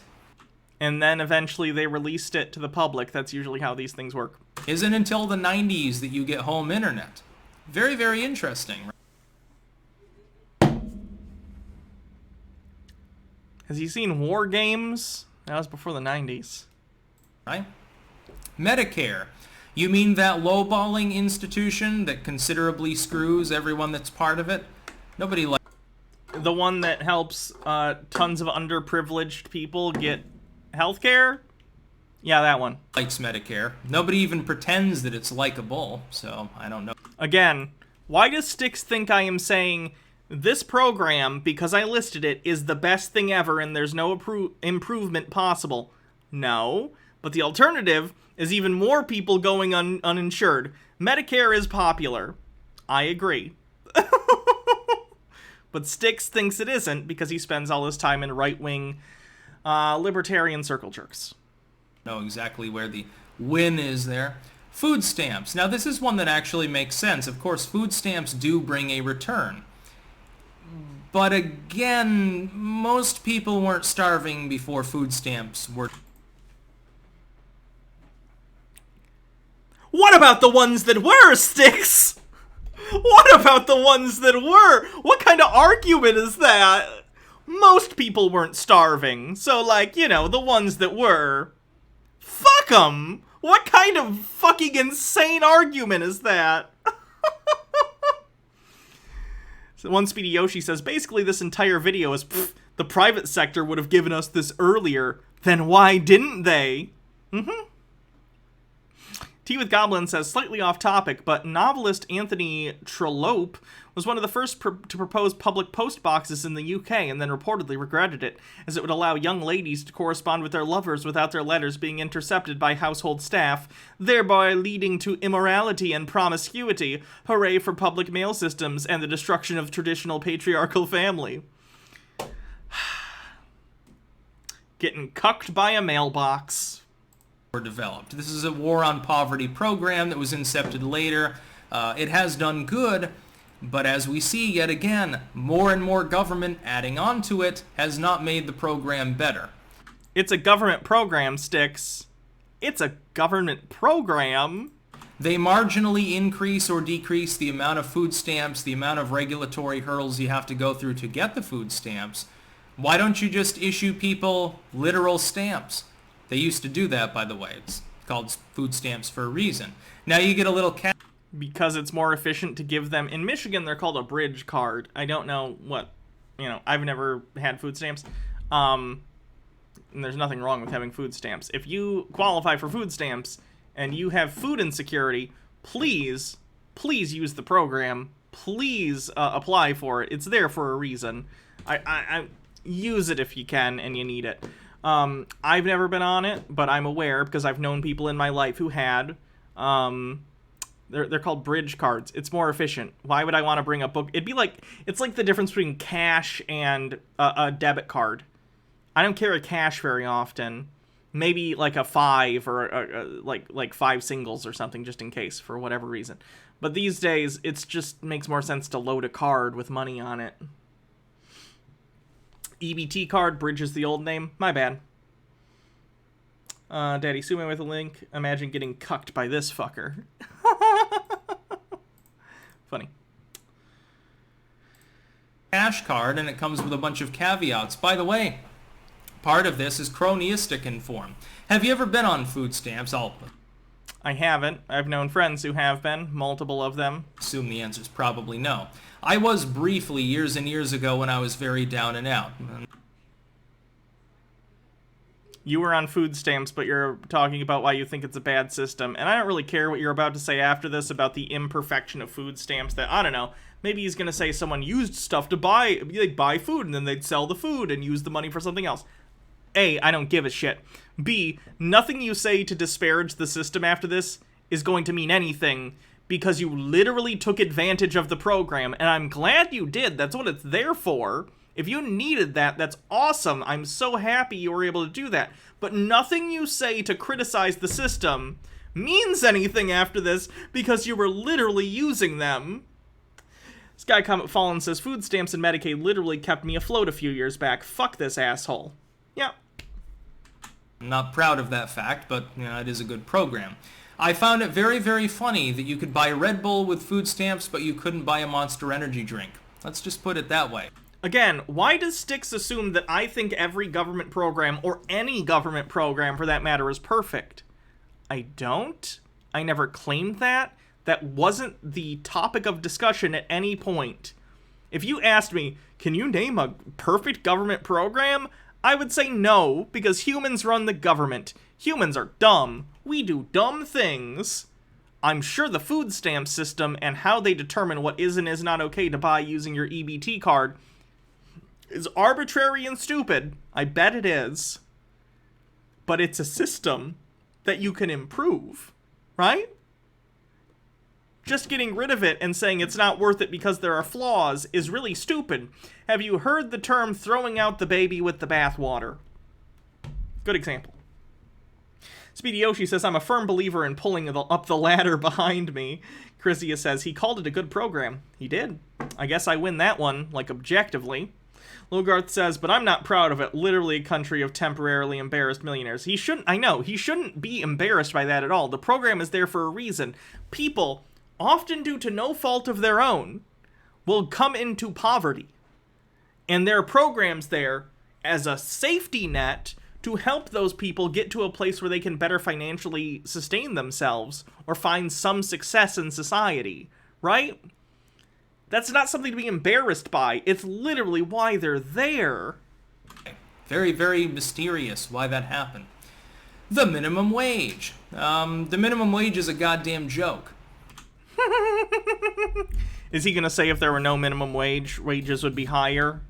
S1: And then eventually they released it to the public. That's usually how these things work.
S2: Isn't until the 90s that you get home internet. Very, very interesting.
S1: Has he seen War Games? That was before the 90s.
S2: Right? Medicare. You mean that lowballing institution that considerably screws everyone that's part of it? Nobody likes...
S1: The one that helps tons of underprivileged people get healthcare? Yeah, that one.
S2: Likes Medicare. Nobody even pretends that it's likable, so I don't know.
S1: Again, why does Styx think I am saying this program, because I listed it, is the best thing ever and there's no improvement possible? No, but the alternative is even more people going uninsured. Medicare is popular. I agree. But Styx thinks it isn't because he spends all his time in right-wing libertarian circle jerks.
S2: Know exactly where the win is there. Food stamps. Now this is one that actually makes sense. Of course, food stamps do bring a return. But again, most people weren't starving before food stamps were...
S1: What about the ones that were, Styx? What about the ones that were? What kind of argument is that? Most people weren't starving, so, like, you know, the ones that were. Fuck them! What kind of fucking insane argument is that? So one Speedy Yoshi says, basically this entire video is, the private sector would have given us this earlier. Then why didn't they? Tea with Goblin says, slightly off topic, but novelist Anthony Trollope was one of the first to propose public post boxes in the UK and then reportedly regretted it, as it would allow young ladies to correspond with their lovers without their letters being intercepted by household staff, thereby leading to immorality and promiscuity. Hooray for public mail systems and the destruction of traditional patriarchal family. Getting cucked by a mailbox.
S2: Were developed. This is a war on poverty program that was incepted later. It has done good, but as we see yet again, more and more government adding on to it has not made the program better.
S1: It's a government program, Styx. It's a government program.
S2: They marginally increase or decrease the amount of food stamps, the amount of regulatory hurdles you have to go through to get the food stamps. Why don't you just issue people literal stamps? They used to do that, by the way. It's called food stamps for a reason. Now you get a little cat...
S1: Because it's more efficient to give them... In Michigan, they're called a bridge card. I don't know what... You know, I've never had food stamps. And there's nothing wrong with having food stamps. If you qualify for food stamps and you have food insecurity, please use the program. please apply for it. It's there for a reason. I use it if you can and you need it. I've never been on it, but I'm aware because I've known people in my life who had. They're called bridge cards. It's more efficient. Why would I want to bring a book? It's like the difference between cash and a debit card. I don't carry cash very often. Maybe like a 5 or like 5 singles or something just in case for whatever reason. But these days, it just makes more sense to load a card with money on it. EBT card, bridge is the old name. My bad. Daddy, sue me with a link. Imagine getting cucked by this fucker. Funny.
S2: Cash card, and it comes with a bunch of caveats. By the way, part of this is cronyistic in form. Have you ever been on food stamps?
S1: I haven't. I've known friends who have been, multiple of them.
S2: Assume the answer's probably no. I was briefly years and years ago when I was very down and out.
S1: You were on food stamps, but you're talking about why you think it's a bad system. And I don't really care what you're about to say after this about the imperfection of food stamps. That, I don't know, maybe he's going to say someone used stuff to they'd buy food and then they'd sell the food and use the money for something else. A, I don't give a shit. B, nothing you say to disparage the system after this is going to mean anything because you literally took advantage of the program. And I'm glad you did. That's what it's there for. If you needed that, that's awesome. I'm so happy you were able to do that. But nothing you say to criticize the system means anything after this because you were literally using them. This guy Comet Fallen says, food stamps and Medicaid literally kept me afloat a few years back. Fuck this asshole. Yeah.
S2: I'm not proud of that fact, but it is a good program. I found it very, very funny that you could buy Red Bull with food stamps, but you couldn't buy a Monster Energy drink. Let's just put it that way.
S1: Again, why does Styx assume that I think every government program, or any government program for that matter, is perfect? I don't. I never claimed that. That wasn't the topic of discussion at any point. If you asked me, can you name a perfect government program? I would say no, because humans run the government. Humans are dumb. We do dumb things. I'm sure the food stamp system and how they determine what is and is not okay to buy using your EBT card is arbitrary and stupid. I bet it is. But it's a system that you can improve, right? Just getting rid of it and saying it's not worth it because there are flaws is really stupid. Have you heard the term throwing out the baby with the bathwater? Good example. Speedy Yoshi says, I'm a firm believer in pulling up the ladder behind me. Chrysia says, he called it a good program. He did. I guess I win that one, like, objectively. Logarth says, but I'm not proud of it. Literally a country of temporarily embarrassed millionaires. He shouldn't be embarrassed by that at all. The program is there for a reason. People, often due to no fault of their own, will come into poverty. And there are programs there as a safety net to help those people get to a place where they can better financially sustain themselves or find some success in society, right? That's not something to be embarrassed by. It's literally why they're there.
S2: Very, very mysterious why that happened. The minimum wage. The minimum wage is a goddamn joke.
S1: Is he going to say if there were no minimum wage, wages would be higher?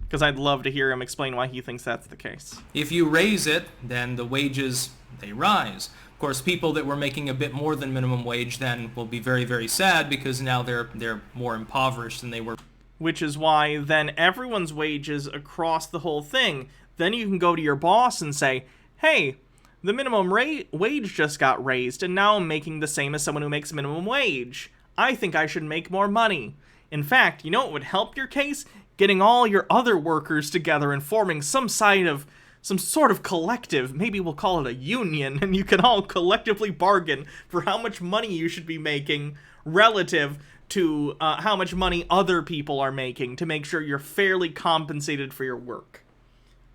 S1: Because I'd love to hear him explain why he thinks that's the case.
S2: If you raise it, then the wages, they rise. Of course, people that were making a bit more than minimum wage then will be very, very sad because now they're more impoverished than they were.
S1: Which is why then everyone's wages across the whole thing. Then you can go to your boss and say, hey, the minimum wage just got raised and now I'm making the same as someone who makes minimum wage. I think I should make more money. In fact, you know what would help your case? Getting all your other workers together and forming some sort of collective, maybe we'll call it a union, and you can all collectively bargain for how much money you should be making relative to how much money other people are making to make sure you're fairly compensated for your work.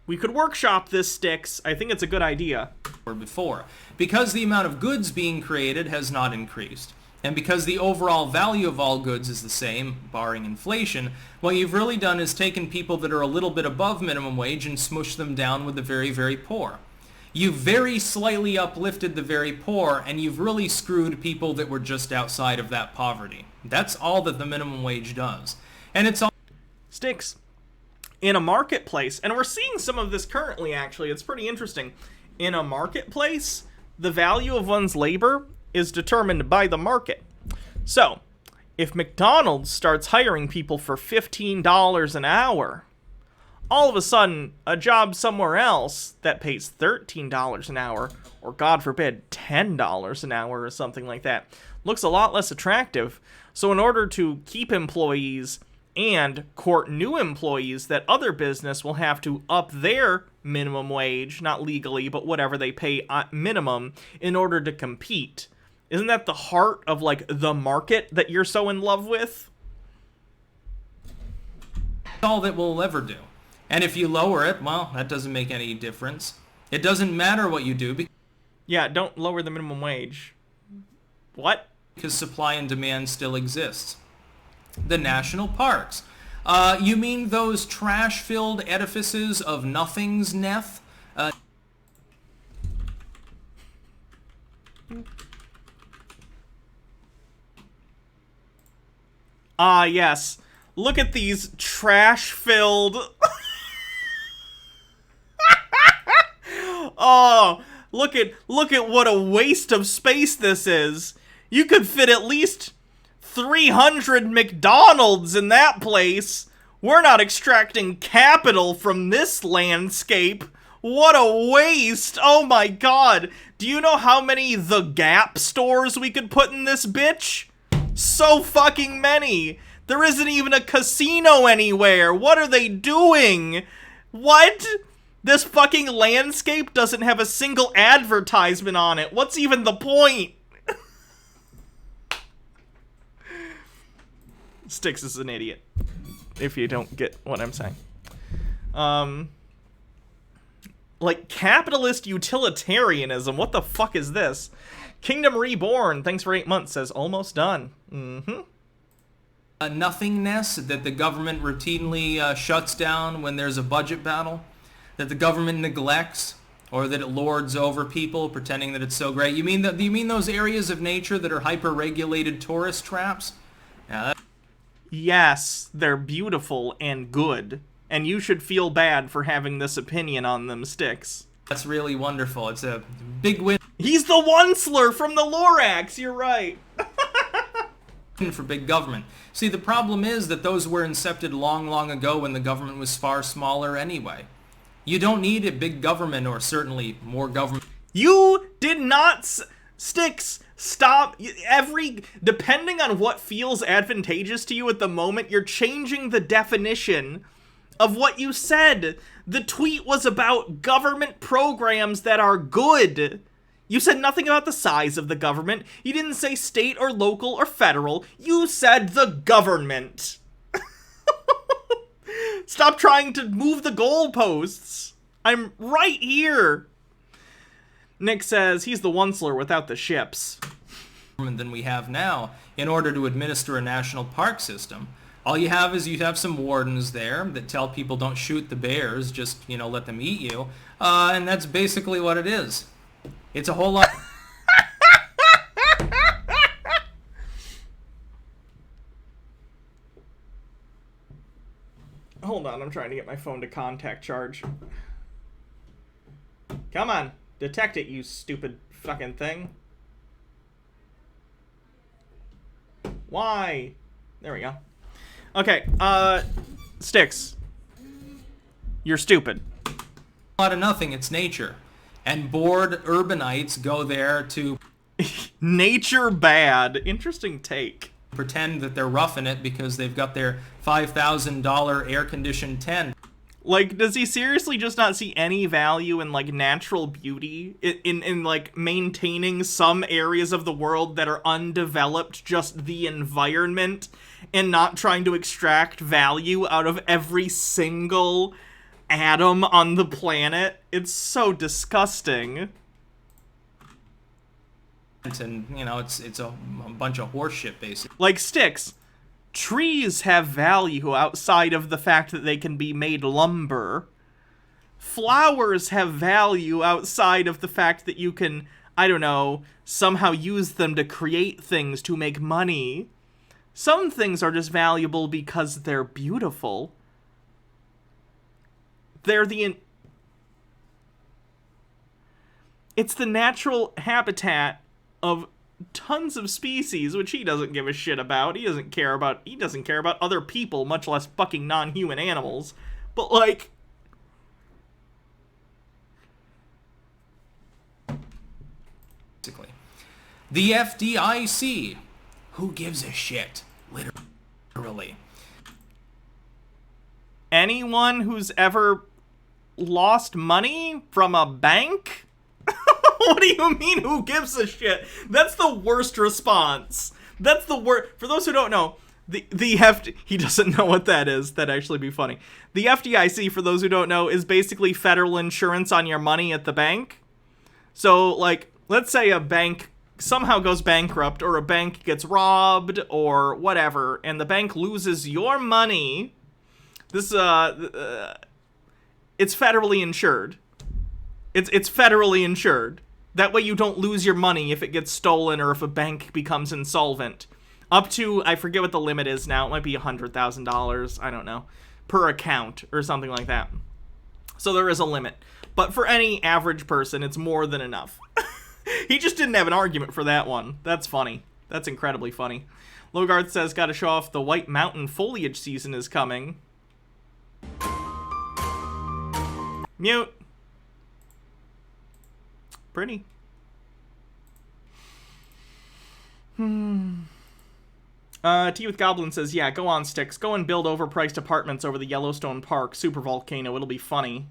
S1: We could workshop this, Styx. I think it's a good idea.
S2: Or before, because the amount of goods being created has not increased. And because the overall value of all goods is the same, barring inflation, what you've really done is taken people that are a little bit above minimum wage and smushed them down with the very, very poor. You've very slightly uplifted the very poor, and you've really screwed people that were just outside of that poverty. That's all that the minimum wage does. And it's all...
S1: Styx, in a marketplace, and we're seeing some of this currently, actually. It's pretty interesting. In a marketplace, the value of one's labor is determined by the market. So, if McDonald's starts hiring people for $15 an hour, all of a sudden, a job somewhere else that pays $13 an hour, or God forbid, $10 an hour or something like that, looks a lot less attractive. So in order to keep employees and court new employees, that other business will have to up their minimum wage, not legally, but whatever they pay at minimum, in order to compete. Isn't that the heart of, like, the market that you're so in love with?
S2: all that we'll ever do. And if you lower it, well, that doesn't make any difference. It doesn't matter what you do.
S1: Yeah, don't lower the minimum wage. What?
S2: Because supply and demand still exists. The national parks. You mean those trash-filled edifices of nothing's neth?
S1: Yes. Look at these trash-filled... Oh, look at what a waste of space this is. You could fit at least 300 McDonald's in that place. We're not extracting capital from this landscape. What a waste. Oh my god. Do you know how many The Gap stores we could put in this bitch? So fucking many. There isn't even a casino anywhere. What are they doing? What? This fucking landscape doesn't have a single advertisement on it. What's even the point? Styx is an idiot, if you don't get what I'm saying. Like, capitalist utilitarianism. What the fuck is this? Kingdom Reborn, thanks for 8 months, says almost done.
S2: A nothingness that the government routinely shuts down when there's a budget battle, that the government neglects, or that it lords over people pretending that it's so great. You mean those areas of nature that are hyper-regulated tourist traps? Yeah,
S1: yes, they're beautiful and good, and you should feel bad for having this opinion on them, Styx.
S2: That's really wonderful. It's a big win.
S1: He's the Onceler from the Lorax, you're right.
S2: For big government. See, the problem is that those were incepted long, long ago when the government was far smaller anyway. You don't need a big government, or certainly more government.
S1: You did not... Styx, stop. Depending on what feels advantageous to you at the moment, you're changing the definition of what you said. The tweet was about government programs that are good. You said nothing about the size of the government. You didn't say state or local or federal. You said the government. Stop trying to move the goalposts. I'm right here. Nick says he's the Onceler without the ships.
S2: Than we have now in order to administer a national park system. All you have is you have some wardens there that tell people don't shoot the bears, just, you know, let them eat you. And that's basically what it is. It's a whole lot...
S1: Hold on, I'm trying to get my phone to contact charge. Come on, detect it, you stupid fucking thing. Why? There we go. Okay, Styx. You're stupid.
S2: A lot of nothing, it's nature. And bored urbanites go there to...
S1: Nature bad. Interesting take.
S2: Pretend that they're roughing it because they've got their $5,000 air-conditioned tent.
S1: Like, does he seriously just not see any value in, like, natural beauty? In like, maintaining some areas of the world that are undeveloped, just the environment, and not trying to extract value out of every single atom on the planet? It's so disgusting.
S2: And, you know, it's a bunch of horseshit, basically.
S1: Like, Styx, trees have value outside of the fact that they can be made lumber. flowers have value outside of the fact that you can, I don't know, somehow use them to create things to make money. Some things are just valuable because they're beautiful. It's the natural habitat of tons of species, which he doesn't give a shit about. He doesn't care about other people, much less fucking non-human animals. But, like...
S2: Basically. The FDIC. Who gives a shit? Literally.
S1: Anyone who's ever lost money from a bank? What do you mean, who gives a shit? That's the worst response. That's the worst. For those who don't know, he doesn't know what that is. That'd actually be funny. The FDIC, for those who don't know, is basically federal insurance on your money at the bank. So, like, let's say a bank somehow goes bankrupt, or a bank gets robbed, or whatever, and the bank loses your money. This, it's federally insured. It's federally insured. That way you don't lose your money if it gets stolen or if a bank becomes insolvent. Up to, I forget what the limit is now, it might be $100,000, I don't know, per account or something like that. So there is a limit. But for any average person, it's more than enough. He just didn't have an argument for that one. That's funny. That's incredibly funny. Logarth says, gotta show off the White Mountain foliage season is coming. Mute. Pretty. Tea with Goblin says, yeah, go on, Styx. Go and build overpriced apartments over the Yellowstone Park supervolcano. It'll be funny.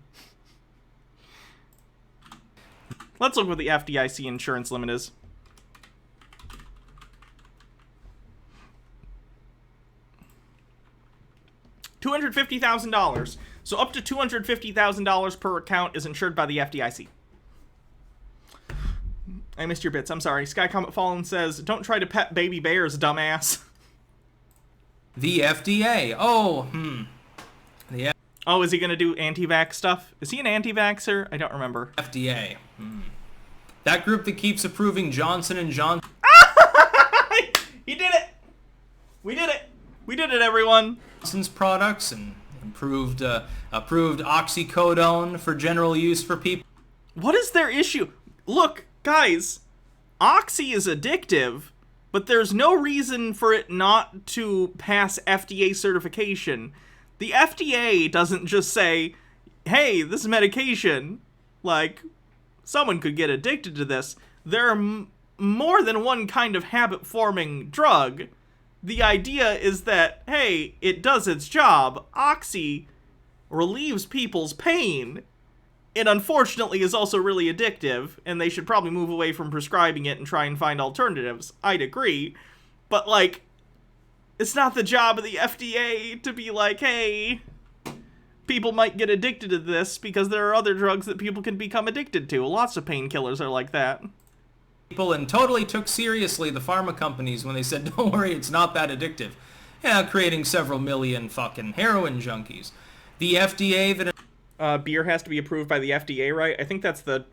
S1: Let's look what the FDIC insurance limit is. $250,000. So up to $250,000 per account is insured by the FDIC. I missed your bits. I'm sorry. Sky Comet Fallen says, don't try to pet baby bears, dumbass.
S2: The FDA. Oh,
S1: Oh, is he going to do anti-vax stuff? Is he an anti-vaxxer? I don't remember.
S2: FDA. That group that keeps approving Johnson & Johnson.
S1: He did it! We did it! We did it, everyone!
S2: Johnson's products and approved oxycodone for general use for people.
S1: What is their issue? Look, guys, oxy is addictive, but there's no reason for it not to pass FDA certification. The FDA doesn't just say, hey, this is medication. Like, someone could get addicted to this. There are more than one kind of habit-forming drug. The idea is that, hey, it does its job. Oxy relieves people's pain. It unfortunately is also really addictive, and they should probably move away from prescribing it and try and find alternatives. I'd agree. But, like, it's not the job of the FDA to be like, hey, people might get addicted to this because there are other drugs that people can become addicted to. Lots of painkillers are like that.
S2: People and totally took seriously the pharma companies when they said, don't worry, it's not that addictive. Yeah, creating several million fucking heroin junkies. The FDA that...
S1: beer has to be approved by the FDA, right? I think that's the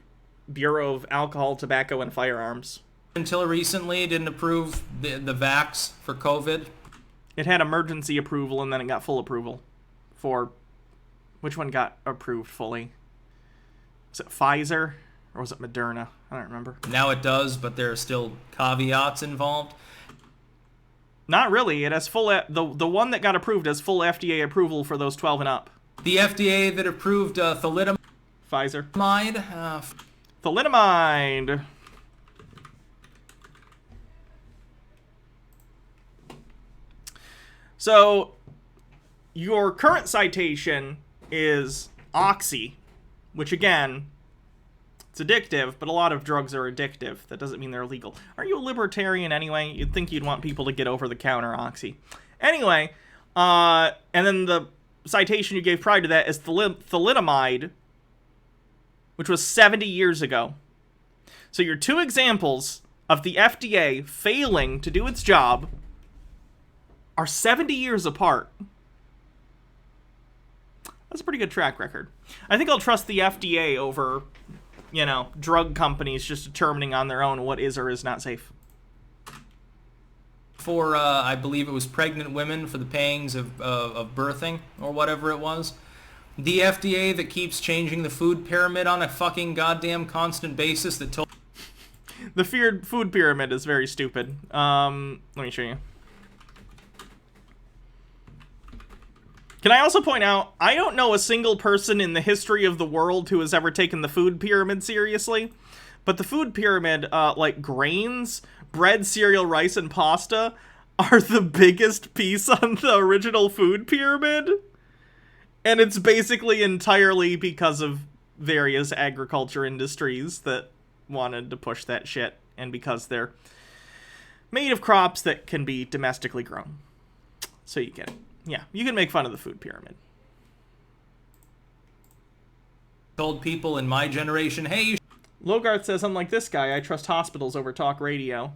S1: Bureau of Alcohol, Tobacco, and Firearms.
S2: Until recently, didn't approve the vax for COVID.
S1: It had emergency approval, and then it got full approval for... Which one got approved fully? Was it Pfizer? Or was it Moderna? I don't remember.
S2: Now it does, but there are still caveats involved.
S1: Not really. It has full... The one that got approved has full FDA approval for those 12 and up.
S2: The FDA that approved thalidomide.
S1: Pfizer.
S2: Thalidomide.
S1: So, your current citation is Oxy, which again, it's addictive, but a lot of drugs are addictive. That doesn't mean they're illegal. Are you a libertarian anyway? You'd think you'd want people to get over-the-counter Oxy. Anyway, and then the citation you gave prior to that is thalidomide, which was 70 years ago. So your two examples of the FDA failing to do its job are 70 years apart. That's a pretty good track record. I think I'll trust the FDA over, you know, drug companies just determining on their own what is or is not safe.
S2: For, I believe it was pregnant women for the pangs of birthing, or whatever it was. The FDA that keeps changing the food pyramid on a fucking goddamn constant basis that told...
S1: The feared food pyramid is very stupid. Let me show you. Can I also point out, I don't know a single person in the history of the world who has ever taken the food pyramid seriously, but the food pyramid, like grains, bread, cereal, rice, and pasta, are the biggest piece on the original food pyramid. And it's basically entirely because of various agriculture industries that wanted to push that shit, and because they're made of crops that can be domestically grown. So you get it. Yeah, you can make fun of the food pyramid.
S2: Told people in my generation, hey, you
S1: Logarth says, unlike this guy, I trust hospitals over talk radio.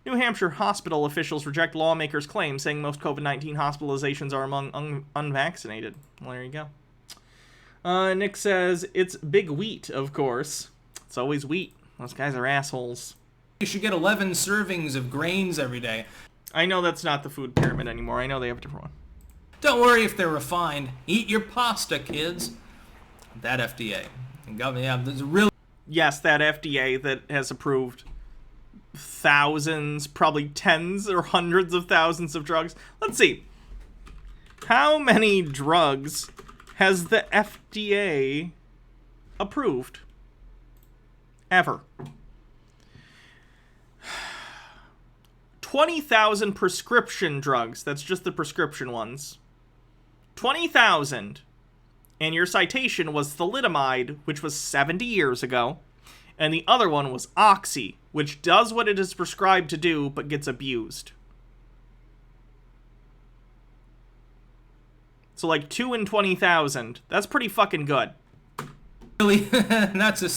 S1: New Hampshire hospital officials reject lawmakers' claims, saying most COVID-19 hospitalizations are among unvaccinated. Well, there you go. Nick says, it's big wheat, of course. It's always wheat. Those guys are assholes.
S2: You should get 11 servings of grains every day.
S1: I know that's not the food pyramid anymore. I know they have a different one.
S2: Don't worry if they're refined. Eat your pasta, kids. That FDA. Yeah, there's a real...
S1: Yes, that FDA that has approved thousands, probably tens or hundreds of thousands of drugs. Let's see. How many drugs has the FDA approved? Ever. 20,000 prescription drugs. That's just the prescription ones. 20,000. And your citation was thalidomide, which was 70 years ago. And the other one was Oxy, which does what it is prescribed to do, but gets abused. So like 2 in 20,000. That's pretty fucking good.
S2: Really? That's a...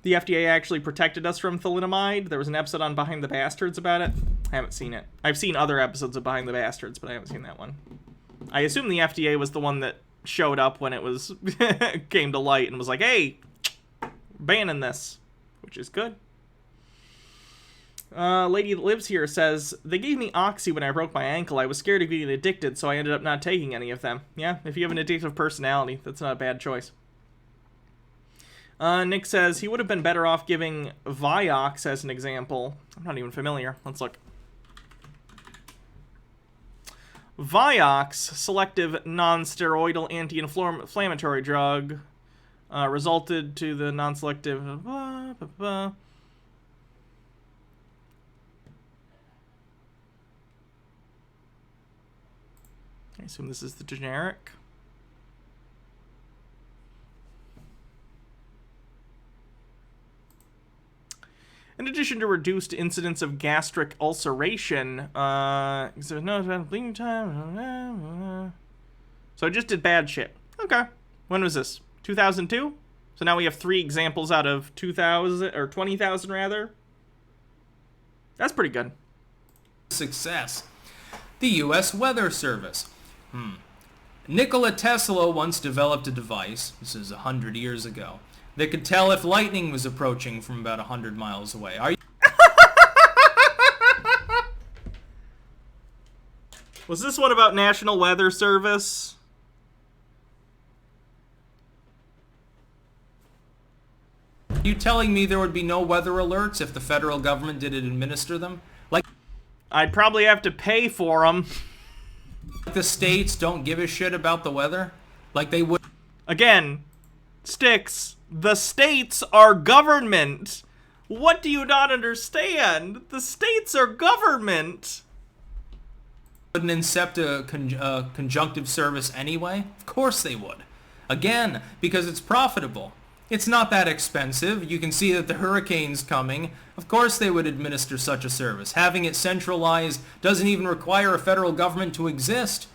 S1: The FDA actually protected us from thalidomide. There was an episode on Behind the Bastards about it. I haven't seen it. I've seen other episodes of Behind the Bastards, but I haven't seen that one. I assume the FDA was the one that showed up when it was came to light and was like, hey, banning this, which is good. Lady that lives here says, they gave me Oxy when I broke my ankle. I was scared of getting addicted, so I ended up not taking any of them. Yeah, if you have an addictive personality, that's not a bad choice. Nick says, he would have been better off giving Vioxx as an example. I'm not even familiar. Let's look. Vioxx, selective non-steroidal anti-inflammatory drug, resulted to the non-selective... I assume this is the generic. In addition to reduced incidence of gastric ulceration, so bleeding time. So I just did bad shit. Okay. When was this? 2002? So now we have 3 examples out of 2,000 or 20,000 rather. That's pretty good.
S2: Success. The U.S. Weather Service. Nikola Tesla once developed a device, this is 100 years ago, that could tell if lightning was approaching from about 100 miles away. Are you...
S1: Was this one about National Weather Service?
S2: Are you telling me there would be no weather alerts if the federal government didn't administer them? Like,
S1: I'd probably have to pay for them.
S2: The states don't give a shit about the weather? Like they would...
S1: Again, Styx, the states are government. What do you not understand? The states are government.
S2: Wouldn't accept a conjunctive service anyway? Of course they would. Again, because it's profitable. It's not that expensive. You can see that the hurricane's coming. Of course they would administer such a service. Having it centralized doesn't even require a federal government to exist.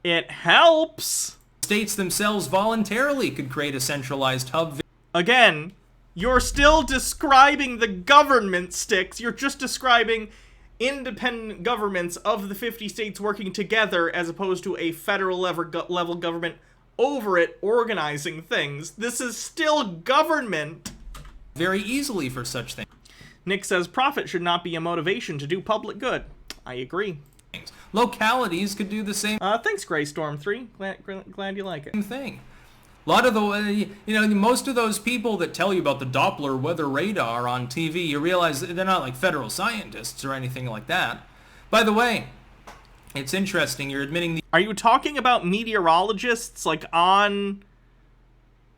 S1: It helps.
S2: States themselves voluntarily could create a centralized hub.
S1: Again, you're still describing the government, Styx. You're just describing independent governments of the 50 states working together as opposed to a federal level government over it organizing things. This is still government.
S2: Very easily for such things.
S1: Nick says profit should not be a motivation to do public good. I agree.
S2: Localities could do the same
S1: Thanks, Greystorm3. Glad you like it.
S2: thing. A lot of the, most of those people that tell you about the Doppler weather radar on TV, you realize they're not like federal scientists or anything like that. By the way, it's interesting, you're admitting
S1: Are you talking about meteorologists, like, on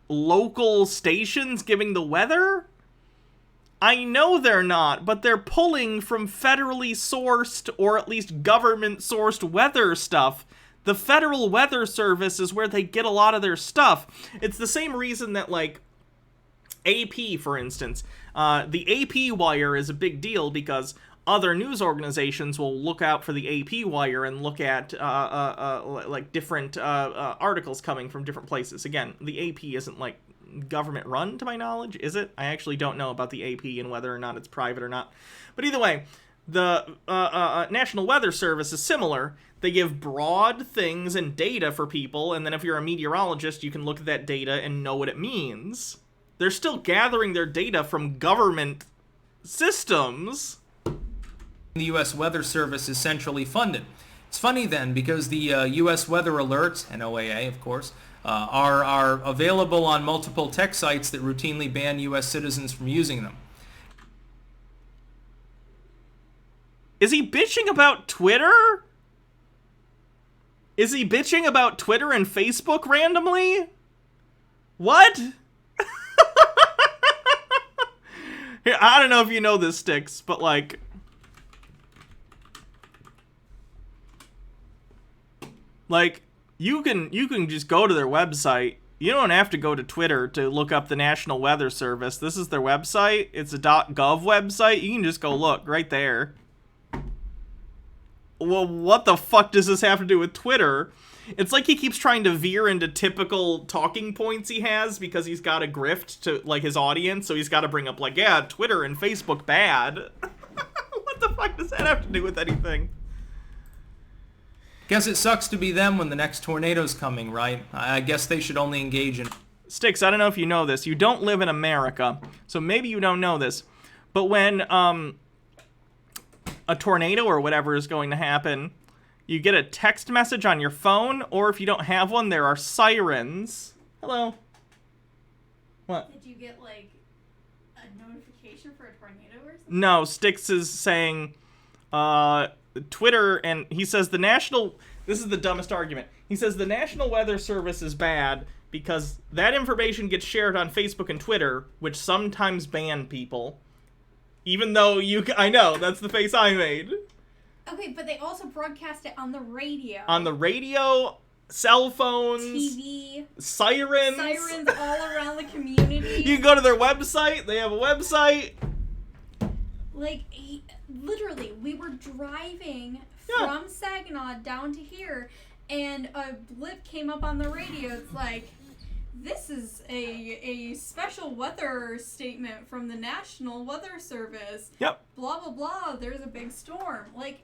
S1: local stations giving the weather? I know they're not, but they're pulling from federally sourced, or at least government-sourced weather stuff. The Federal Weather Service is where they get a lot of their stuff. It's the same reason that, like, AP, for instance, the AP wire is a big deal because other news organizations will look out for the AP wire and look at, like, different articles coming from different places. Again, the AP isn't, like, government-run, to my knowledge, is it? I actually don't know about the AP and whether or not it's private or not. But either way, the National Weather Service is similar. They give broad things and data for people, and then if you're a meteorologist, you can look at that data and know what it means. They're still gathering their data from government systems.
S2: the U.S. Weather Service is centrally funded. It's funny then, because the U.S. Weather Alerts, NOAA of course, are available on multiple tech sites that routinely ban U.S. citizens from using them.
S1: Is he bitching about Twitter? Is he bitching about Twitter and Facebook randomly? What? Here, I don't know if you know this, Styx, but like... you can just go to their website. You don't have to go to Twitter to look up the National Weather Service. This is their website. It's a .gov website. You can just go look right there. Well, what the fuck does this have to do with Twitter? It's like he keeps trying to veer into typical talking points he has because he's got a grift to, like, his audience, so he's got to bring up, like, yeah, Twitter and Facebook bad. What the fuck does that have to do with anything?
S2: Guess it sucks to be them when the next tornado's coming, right? I guess they should only engage in...
S1: Styx, I don't know if you know this. You don't live in America, so maybe you don't know this. But when, a tornado or whatever is going to happen, you get a text message on your phone, or if you don't have one, there are sirens. Hello. What?
S3: Did you get, like, a notification for a tornado or something?
S1: No, Styx is saying, Twitter, and he says the national... This is the dumbest argument. He says the National Weather Service is bad because that information gets shared on Facebook and Twitter, which sometimes ban people. Even though you... I know, that's the face I made.
S3: Okay, but they also broadcast it on the radio.
S1: On the radio, cell phones...
S3: TV.
S1: Sirens.
S3: Sirens all around the community.
S1: You can go to their website. They have a website.
S3: Like, literally, we were driving from Saginaw down to here, and a blip came up on the radio. It's like... This is a special weather statement from the National Weather Service.
S1: Yep.
S3: Blah, blah, blah. There's a big storm. Like,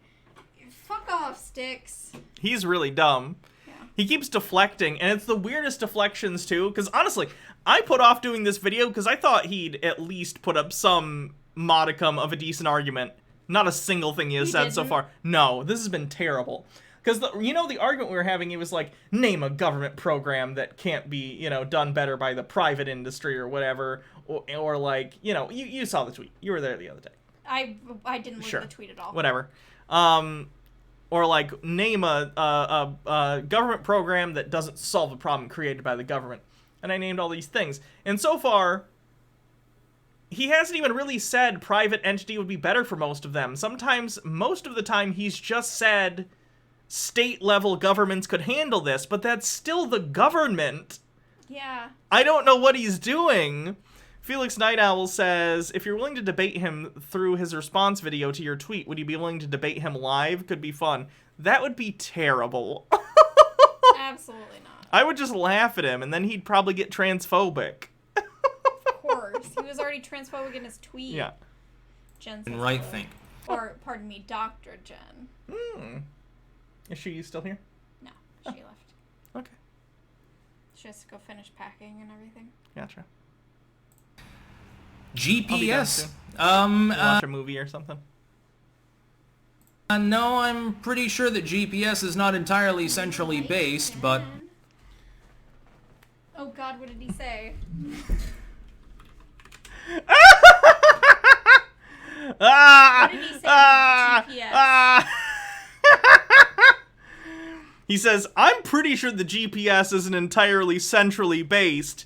S3: fuck off, Styx.
S1: He's really dumb.
S3: Yeah.
S1: He keeps deflecting, and it's the weirdest deflections, too. Because, honestly, I put off doing this video because I thought he'd at least put up some modicum of a decent argument. Not a single thing he has said so far. No, this has been terrible. Because, the argument we were having, he was like, name a government program that can't be, done better by the private industry or whatever. Or like, you saw the tweet. You were there the other day.
S3: I didn't look at the tweet at all.
S1: Whatever. Or like, name a government program that doesn't solve a problem created by the government. And I named all these things. And so far, he hasn't even really said private entity would be better for most of them. Sometimes, most of the time, he's just said... state-level governments could handle this, but that's still the government.
S3: Yeah.
S1: I don't know what he's doing. Felix Night Owl says, if you're willing to debate him through his response video to your tweet, would you be willing to debate him live? Could be fun. That would be terrible.
S3: Absolutely not.
S1: I would just laugh at him, and then he'd probably get transphobic.
S3: Of course. He was already transphobic in his tweet.
S1: Yeah.
S2: And right think.
S3: Or, pardon me, Dr. Jen.
S1: Is she still here?
S3: No, she left.
S1: Okay.
S3: She has to go finish packing and everything.
S1: Gotcha.
S2: GPS.
S1: Watch a movie or something.
S2: No, I'm pretty sure that GPS is not entirely centrally based, but...
S3: Oh God, what did he say? What did he say about GPS?
S1: He says, I'm pretty sure the GPS isn't entirely centrally based.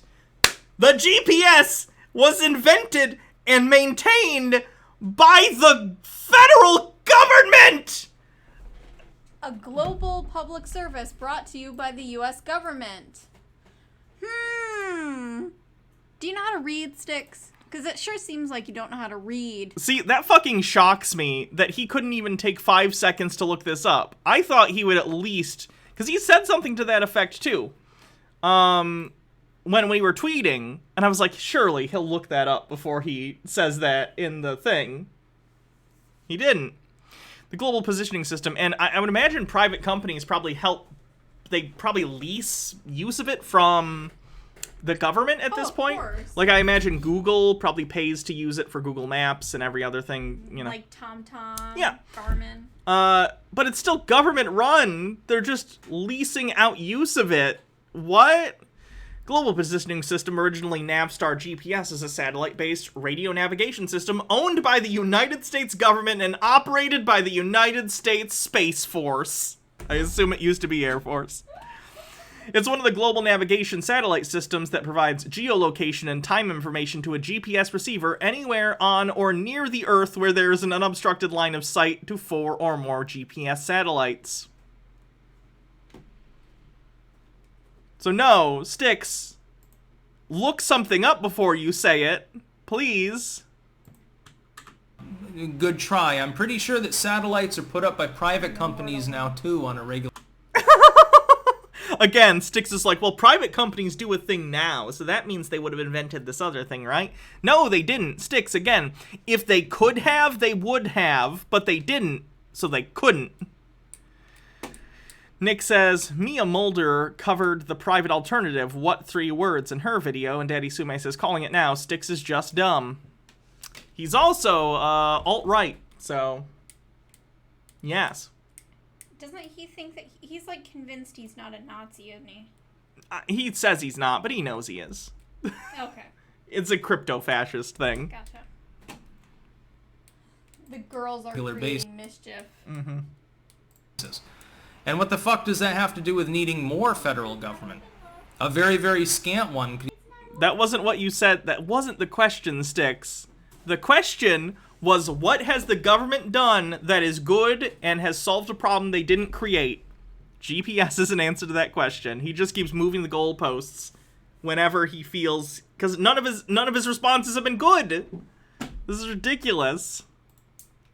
S1: The GPS was invented and maintained by the federal government!
S3: A global public service brought to you by the U.S. government. Do you know how to read, Styx? Because it sure seems like you don't know how to read.
S1: See, that fucking shocks me that he couldn't even take 5 seconds to look this up. I thought he would at least... Because he said something to that effect, too. When we were tweeting, and I was like, surely he'll look that up before he says that in the thing. He didn't. The global positioning system, and I would imagine private companies probably they probably lease use of it from the government at this point.
S3: Course.
S1: Like, I imagine Google probably pays to use it for Google Maps and every other thing, you know.
S3: Like TomTom,
S1: Yeah.
S3: Garmin.
S1: But it's still government run. They're just leasing out use of it. What? Global Positioning System, originally Navstar GPS, is a satellite-based radio navigation system owned by the United States government and operated by the United States Space Force. I assume it used to be Air Force. It's one of the global navigation satellite systems that provides geolocation and time information to a GPS receiver anywhere on or near the Earth where there is an unobstructed line of sight to 4 or more GPS satellites. So no, Styx, look something up before you say it, please.
S2: Good try. I'm pretty sure that satellites are put up by private companies now, too, on a regular...
S1: Again, Styx is like, well, private companies do a thing now, so that means they would have invented this other thing, right? No, they didn't. Styx, again, if they could have, they would have, but they didn't, so they couldn't. Nick says, Mia Mulder covered the private alternative, what 3 words, in her video, and Daddy Sume says, calling it now, Styx is just dumb. He's also, alt-right, so, yes.
S3: Doesn't he think that he's like convinced he's not a Nazi, isn't he?
S1: He says he's not, but he knows he is.
S3: Okay.
S1: It's a crypto-fascist thing.
S3: Gotcha. The girls are
S2: Regular
S3: creating mischief.
S1: Mm-hmm.
S2: And what the fuck does that have to do with needing more federal government? A very, very scant one.
S1: That wasn't what you said. That wasn't the question, Styx. The question was, what has the government done that is good and has solved a problem they didn't create? GPS is an answer to that question. He just keeps moving the goalposts whenever he feels... Because none of his responses have been good. This is ridiculous.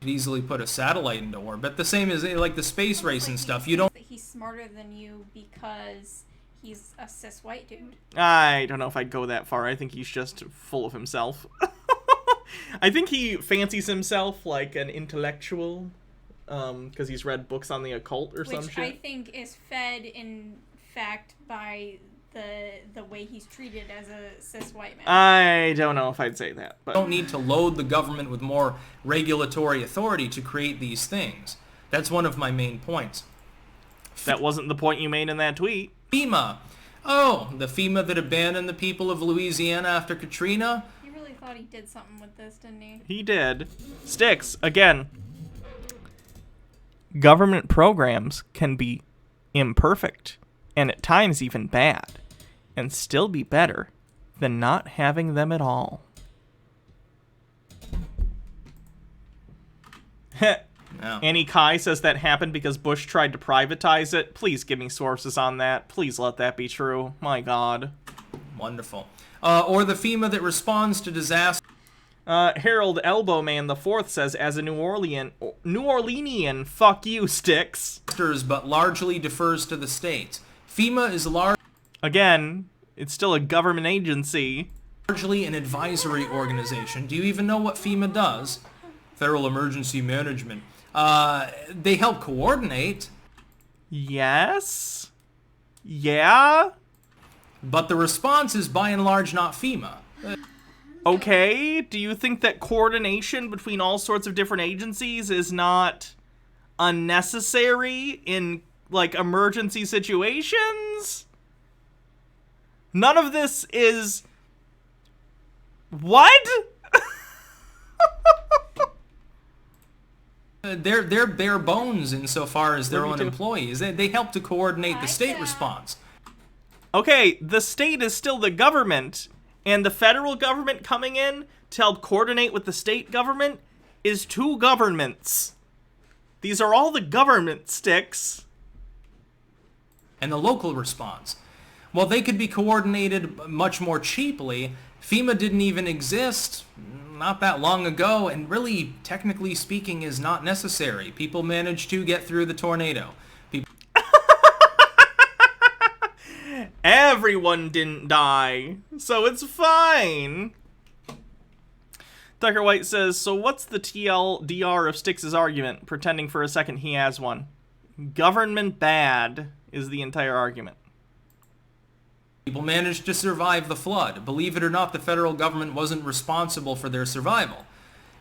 S2: Could easily put a satellite into orbit. The same as like the space race and stuff. You don't...
S3: That he's smarter than you because he's a cis white dude.
S1: I don't know if I'd go that far. I think he's just full of himself. I think he fancies himself like an intellectual, because he's read books on the occult or some shit.
S3: Which I think is fed, in fact, by the way he's treated as a cis white man.
S1: I don't know if I'd say that, but...
S2: don't need to load the government with more regulatory authority to create these things. That's one of my main points.
S1: That wasn't the point you made in that tweet.
S2: FEMA. Oh, the FEMA that abandoned the people of Louisiana after Katrina?
S3: He really thought he did something with this, didn't he?
S1: He did. Styx, again. Government programs can be imperfect, and at times even bad, and still be better than not having them at all.
S2: No.
S1: Annie Kai says that happened because Bush tried to privatize it. Please give me sources on that. Please let that be true. My God.
S2: Wonderful. Or the FEMA that responds to disaster.
S1: Harold Elbowman IV says, as a New Orleanian, fuck you, Styx.
S2: But largely defers to the states. FEMA is
S1: Again, it's still a government agency.
S2: largely an advisory organization. Do you even know what FEMA does? Federal Emergency Management. They help coordinate.
S1: Yes? Yeah?
S2: But the response is by and large not FEMA.
S1: Okay, do you think that coordination between all sorts of different agencies is not unnecessary in, like, emergency situations? None of this is... What?
S2: They're bare bones insofar as their own employees. They help to coordinate the state response.
S1: Okay, the state is still the government, and the federal government coming in to help coordinate with the state government is two governments. These are all the government Styx.
S2: And the local response. Well, they could be coordinated much more cheaply. FEMA didn't even exist not that long ago, and really, technically speaking, is not necessary. People managed to get through the tornado.
S1: Everyone didn't die, so it's fine. Tucker White says, so what's the TLDR of Styx's argument, pretending for a second he has one? Government bad is the entire argument.
S2: People managed to survive the flood. Believe it or not, the federal government wasn't responsible for their survival.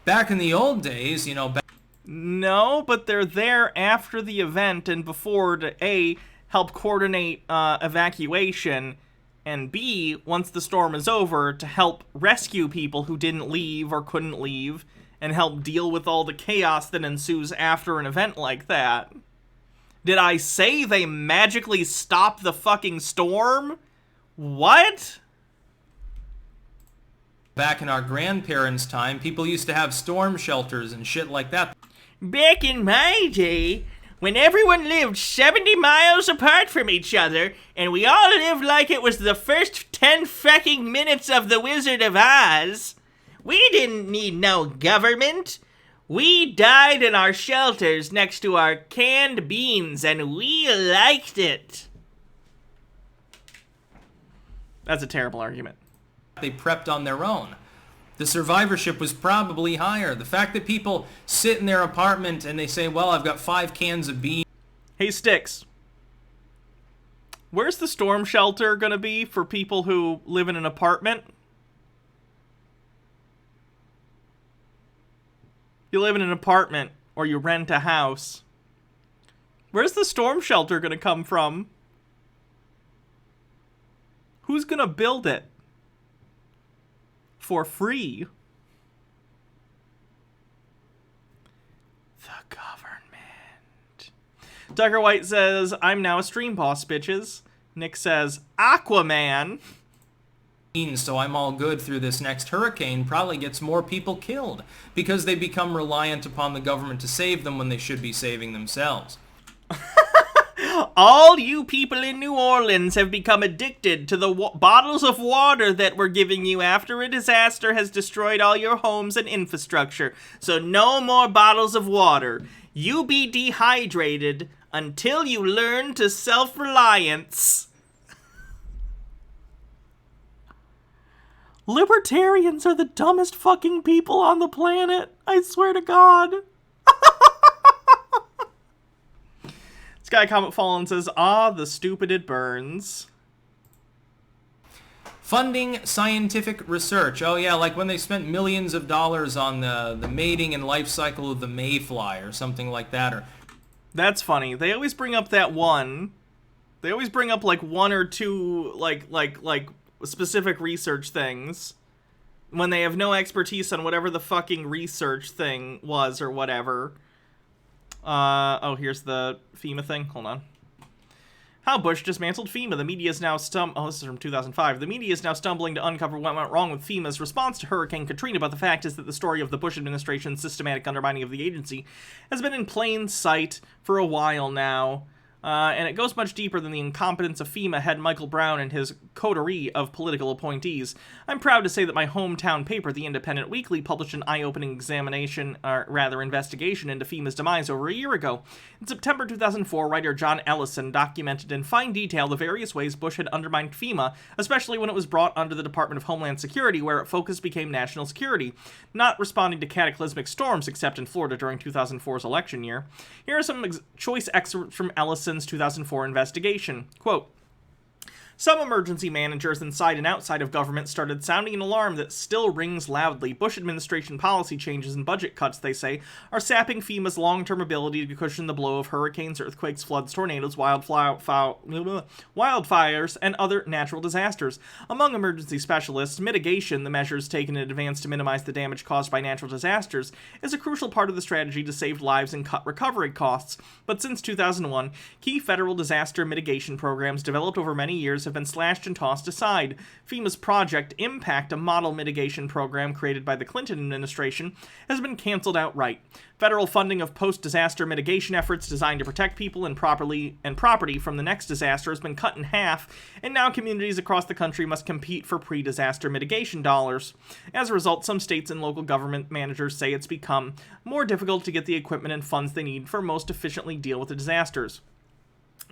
S2: Back in the old days,
S1: No, but they're there after the event and before to A, help coordinate evacuation, and B, once the storm is over, to help rescue people who didn't leave or couldn't leave, and help deal with all the chaos that ensues after an event like that. Did I say they magically stop the fucking storm? What?
S2: Back in our grandparents' time, people used to have storm shelters and shit like that.
S1: Back in my day, when everyone lived 70 miles apart from each other, and we all lived like it was the first 10 fucking minutes of The Wizard of Oz, we didn't need no government. We died in our shelters next to our canned beans, and we liked it. That's a terrible argument.
S2: They prepped on their own. The survivorship was probably higher. The fact that people sit in their apartment and they say, well, I've got 5 cans of beans.
S1: Hey, Styx. Where's the storm shelter gonna be for people who live in an apartment? You live in an apartment, or you rent a house. Where's the storm shelter gonna come from? Who's gonna build it? For free? The government. Tucker White says, I'm now a stream boss, bitches. Nick says, Aquaman.
S2: So I'm all good through this next hurricane probably gets more people killed because they become reliant upon the government to save them when they should be saving themselves.
S1: All you people in New Orleans have become addicted to the bottles of water that we're giving you after a disaster has destroyed all your homes and infrastructure. So no more bottles of water. You be dehydrated until you learn to self-reliance. Libertarians are the dumbest fucking people on the planet. I swear to God. Sky Comet Fallen says, ah, the stupid it burns.
S2: Funding scientific research. Oh yeah, like when they spent millions of dollars on the mating and life cycle of the mayfly or something like that. Or
S1: that's funny. They always bring up that one. They always bring up like one or two like specific research things when they have no expertise on whatever the fucking research thing was or whatever. Oh, here's the FEMA thing. Hold on. How Bush dismantled FEMA. The media is now oh, this is from 2005. The media is now stumbling to uncover what went wrong with FEMA's response to Hurricane Katrina, but the fact is that the story of the Bush administration's systematic undermining of the agency has been in plain sight for a while now. And it goes much deeper than the incompetence of FEMA head Michael Brown and his coterie of political appointees. I'm proud to say that my hometown paper, The Independent Weekly, published an eye-opening investigation into FEMA's demise over a year ago. In September 2004, writer John Ellison documented in fine detail the various ways Bush had undermined FEMA, especially when it was brought under the Department of Homeland Security, where its focus became national security, not responding to cataclysmic storms except in Florida during 2004's election year. Here are some choice excerpts from Ellison's 2004 investigation. Quote, some emergency managers inside and outside of government started sounding an alarm that still rings loudly. Bush administration policy changes and budget cuts, they say, are sapping FEMA's long-term ability to cushion the blow of hurricanes, earthquakes, floods, tornadoes, wildfires, and other natural disasters. Among emergency specialists, mitigation, the measures taken in advance to minimize the damage caused by natural disasters, is a crucial part of the strategy to save lives and cut recovery costs. But since 2001, key federal disaster mitigation programs developed over many years have been slashed and tossed aside. FEMA's Project Impact, a model mitigation program created by the Clinton administration, has been canceled outright. Federal funding of post-disaster mitigation efforts designed to protect people and property from the next disaster has been cut in half, and now communities across the country must compete for pre-disaster mitigation dollars. As a result, some states and local government managers say it's become more difficult to get the equipment and funds they need for most efficiently deal with the disasters.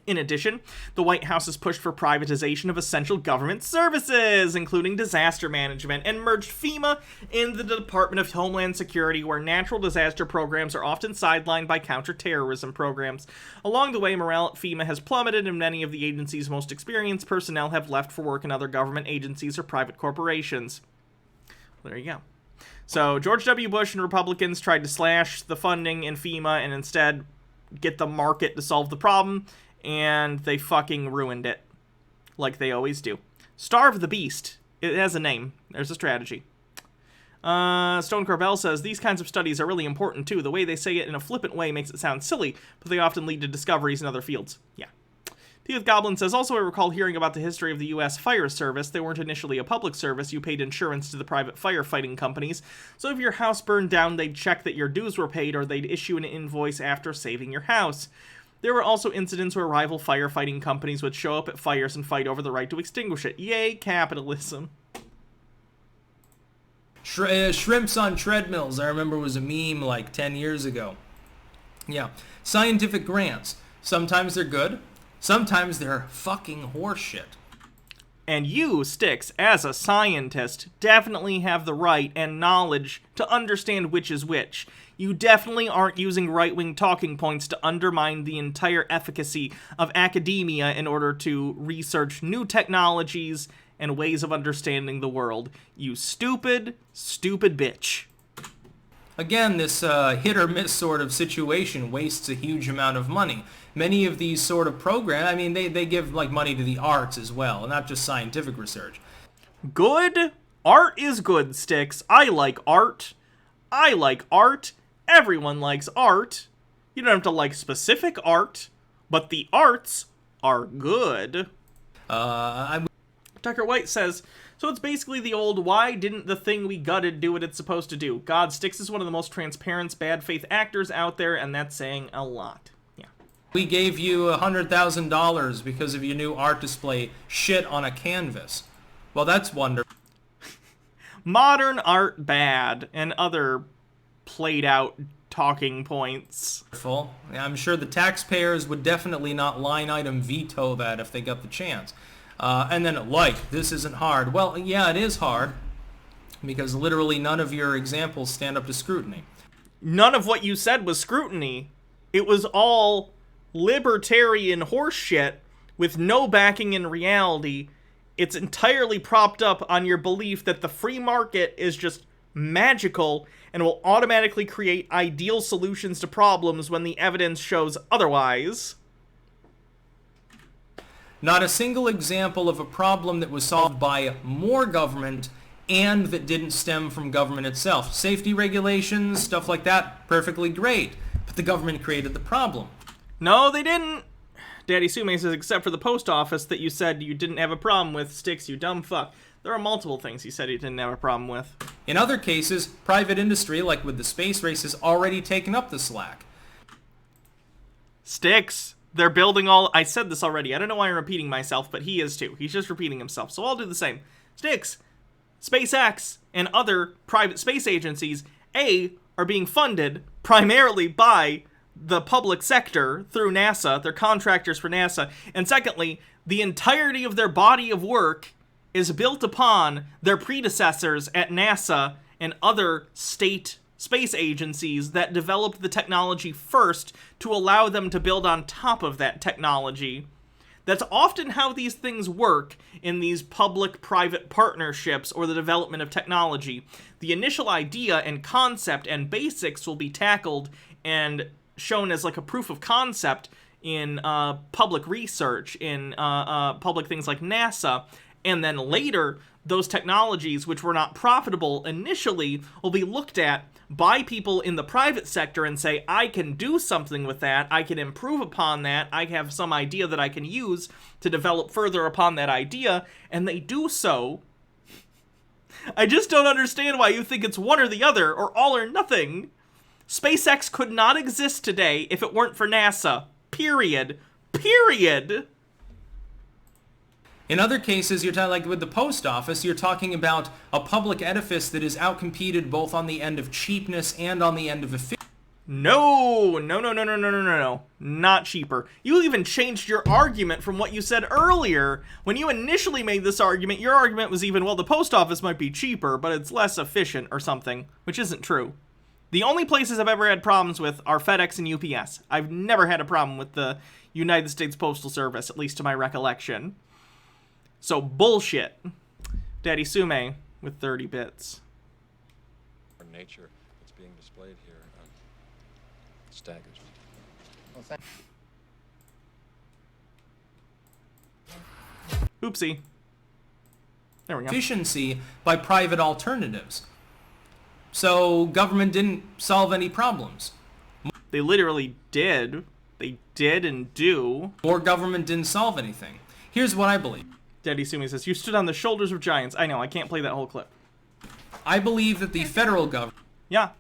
S1: In addition, the White House has pushed for privatization of essential government services, including disaster management, and merged FEMA in the Department of Homeland Security, where natural disaster programs are often sidelined by counterterrorism programs. Along the way, morale at FEMA has plummeted, and many of the agency's most experienced personnel have left for work in other government agencies or private corporations. There you go. So, George W. Bush and Republicans tried to slash the funding in FEMA and instead get the market to solve the problem, and they fucking ruined it. Like they always do. Starve the beast. It has a name. There's a strategy. Stone Corbell says, these kinds of studies are really important too. The way they say it in a flippant way makes it sound silly, but they often lead to discoveries in other fields. Yeah. Teeth Goblin says, also I recall hearing about the history of the U.S. Fire Service. They weren't initially a public service. You paid insurance to the private firefighting companies. So if your house burned down, they'd check that your dues were paid, or they'd issue an invoice after saving your house. There were also incidents where rival firefighting companies would show up at fires and fight over the right to extinguish it. Yay, capitalism.
S2: Shrimps on treadmills, I remember, was a meme like 10 years ago. Yeah. Scientific grants. Sometimes they're good. Sometimes they're fucking horseshit.
S1: And you, Styx, as a scientist, definitely have the right and knowledge to understand which is which. You definitely aren't using right-wing talking points to undermine the entire efficacy of academia in order to research new technologies and ways of understanding the world. You stupid, stupid bitch.
S2: Again, this hit or miss sort of situation wastes a huge amount of money. Many of these sort of programs, I mean, they give like money to the arts as well, not just scientific research.
S1: Good? Art is good, Styx. I like art. I like art. Everyone likes art. You don't have to like specific art, but the arts are good. Tucker White says, so it's basically the old, why didn't the thing we gutted do what it's supposed to do? God, Styx is one of the most transparent, bad faith actors out there, and that's saying a lot. Yeah.
S2: We gave you $100,000 because of your new art display, shit on a canvas. Well, that's wonderful.
S1: Modern art bad, and other played out talking points.
S2: I'm sure the taxpayers would definitely not line item veto that if they got the chance. And then, this isn't hard. Well, yeah, it is hard, because literally none of your examples stand up to scrutiny.
S1: None of what you said was scrutiny. It was all libertarian horseshit with no backing in reality. It's entirely propped up on your belief that the free market is just magical and will automatically create ideal solutions to problems when the evidence shows otherwise.
S2: Not a single example of a problem that was solved by more government and that didn't stem from government itself. Safety regulations, stuff like that, perfectly great. But the government created the problem.
S1: No, they didn't. Daddy Sume says, except for the post office that you said you didn't have a problem with, Styx, you dumb fuck. There are multiple things he said he didn't have a problem with.
S2: In other cases, private industry, like with the space race, has already taken up the slack.
S1: Styx, They're building all... I said this already. I don't know why I'm repeating myself, but he is too. He's just repeating himself. So I'll do the same. Styx, SpaceX, and other private space agencies, are being funded primarily by the public sector through NASA. They're contractors for NASA. And secondly, the entirety of their body of work is built upon their predecessors at NASA and other state space agencies that developed the technology first to allow them to build on top of that technology. That's often how these things work in these public-private partnerships or the development of technology. The initial idea and concept and basics will be tackled and shown as like a proof of concept in public research, in public things like NASA, and then later, those technologies which were not profitable initially will be looked at by people in the private sector and say, I can do something with that, I can improve upon that, I have some idea that I can use to develop further upon that idea, and they do so. I just don't understand why you think it's one or the other, or all or nothing. SpaceX could not exist today if it weren't for NASA. Period. Period.
S2: In other cases, you're talking, like with the post office, you're talking about a public edifice that is outcompeted both on the end of cheapness and on the end of efficiency.
S1: No. Not cheaper. You even changed your argument from what you said earlier. When you initially made this argument, your argument was even, well, the post office might be cheaper, but it's less efficient or something, which isn't true. The only places I've ever had problems with are FedEx and UPS. I've never had a problem with the United States Postal Service, at least to my recollection. So, bullshit. Daddy Sume with 30 bits.
S4: Nature that's being displayed here staggers me.
S1: Oopsie. There we go.
S2: Efficiency by private alternatives. So, government didn't solve any problems.
S1: They literally did. They did and do.
S2: Or government didn't solve anything. Here's what I believe.
S1: Daddy Sumi says, you stood on the shoulders of giants. I know, I can't play that whole clip.
S2: I believe that the federal government...
S1: Yeah.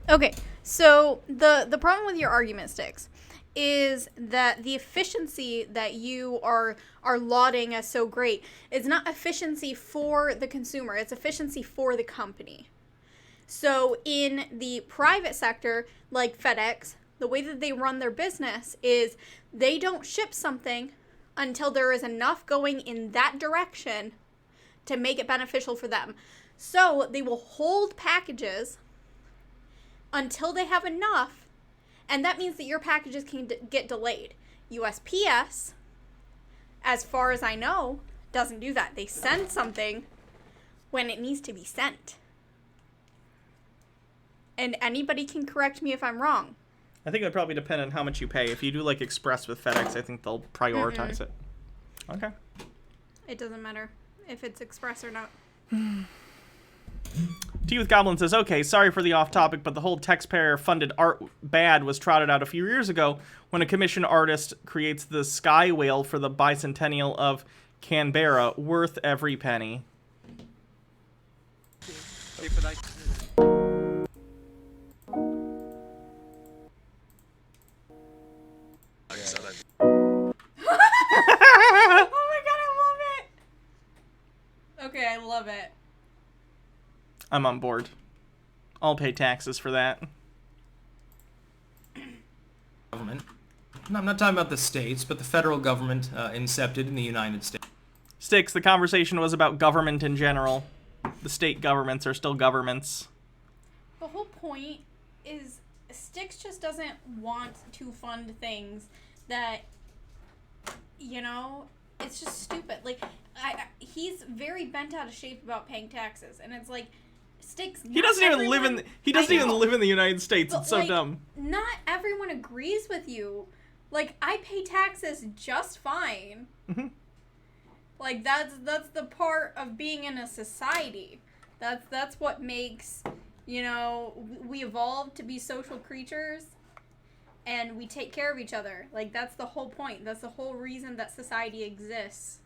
S3: Okay, so the problem with your argument, Styx, is that the efficiency that you are lauding as so great is not efficiency for the consumer, it's efficiency for the company. So in the private sector, like FedEx, the way that they run their business is they don't ship something until there is enough going in that direction to make it beneficial for them. So they will hold packages until they have enough, and that means that your packages can get delayed. USPS, as far as I know, doesn't do that. They send something when it needs to be sent. And anybody can correct me if I'm wrong.
S1: I think it would probably depend on how much you pay. If you do like Express with FedEx, I think they'll prioritize it. Okay.
S3: It doesn't matter if it's Express or not.
S1: Tea with Goblin says, okay, sorry for the off topic, but the whole taxpayer-funded art bad was trotted out a few years ago when a commissioned artist creates the sky whale for the bicentennial of Canberra, worth every penny.
S3: Oh my god, I love it! Okay, I love it.
S1: I'm on board. I'll pay taxes for that.
S2: Government. I'm not talking about the states, but the federal government incepted in the United States.
S1: Styx, the conversation was about government in general. The state governments are still governments.
S3: The whole point is Styx just doesn't want to fund things that, you know, it's just stupid. Like, he's very bent out of shape about paying taxes, and it's like, Styx.
S1: He doesn't even live in. He doesn't even live in the United States.
S3: But,
S1: it's so
S3: like,
S1: dumb.
S3: Not everyone agrees with you. Like, I pay taxes just fine.
S1: Mm-hmm.
S3: Like, that's the part of being in a society. That's what makes, you know, we evolved to be social creatures, and we take care of each other. Like, that's the whole point. That's the whole reason that society exists.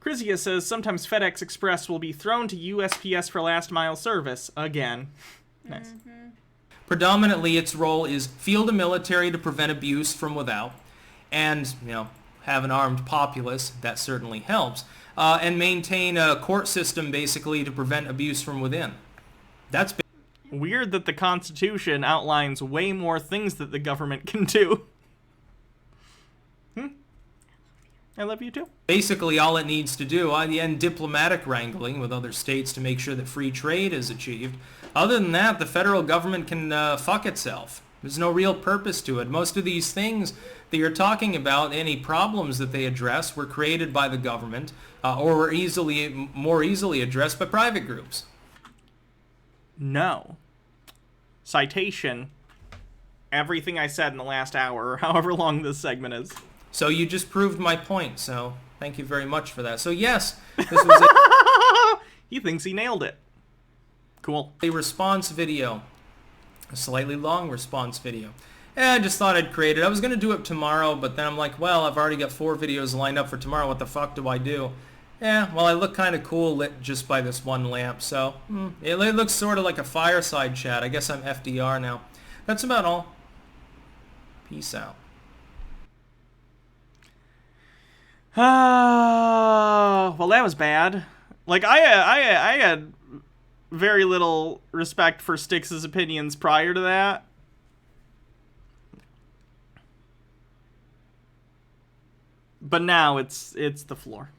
S1: Chrysia says, sometimes FedEx Express will be thrown to USPS for last mile service. Again. Nice.
S3: Mm-hmm.
S2: Predominantly, its role is field a military to prevent abuse from without, and, have an armed populace. That certainly helps. And maintain a court system, basically, to prevent abuse from within. That's
S1: Weird that the Constitution outlines way more things that the government can do. I love you too.
S2: basically all it needs to do. And diplomatic wrangling with other states to make sure that free trade is achieved. Other than that, the federal government can fuck itself. There's no real purpose to it. Most of these things that you're talking about, any problems that they address, were created by the government or were more easily addressed by private groups.
S1: No. Citation. Everything I said in the last hour, or however long this segment is.
S2: So you just proved my point, so thank you very much for that. So yes, this was
S1: He thinks he nailed it. Cool.
S2: a response video. A slightly long response video. I just thought I'd create it. I was going to do it tomorrow, but then I'm like, well, I've already got 4 videos lined up for tomorrow. What the fuck do I do? Well, I look kind of cool lit just by this one lamp, so it looks sort of like a fireside chat. I guess I'm FDR now. That's about all. Peace out.
S1: Well, that was bad. Like, I had very little respect for Styx's opinions prior to that. But now it's the floor.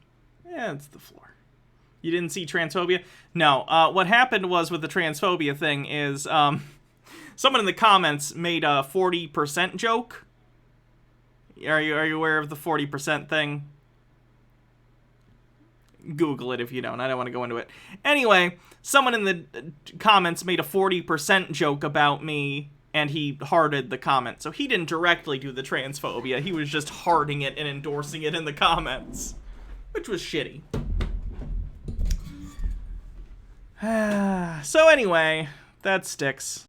S1: Yeah, it's the floor. You didn't see transphobia? No. What happened was with the transphobia thing is someone in the comments made a 40% joke. Are you aware of the 40% thing? Google it if you don't. I don't want to go into it. Anyway, someone in the comments made a 40% joke about me, and he hearted the comment. So he didn't directly do the transphobia. He was just hearting it and endorsing it in the comments, which was shitty. So anyway, that Styx.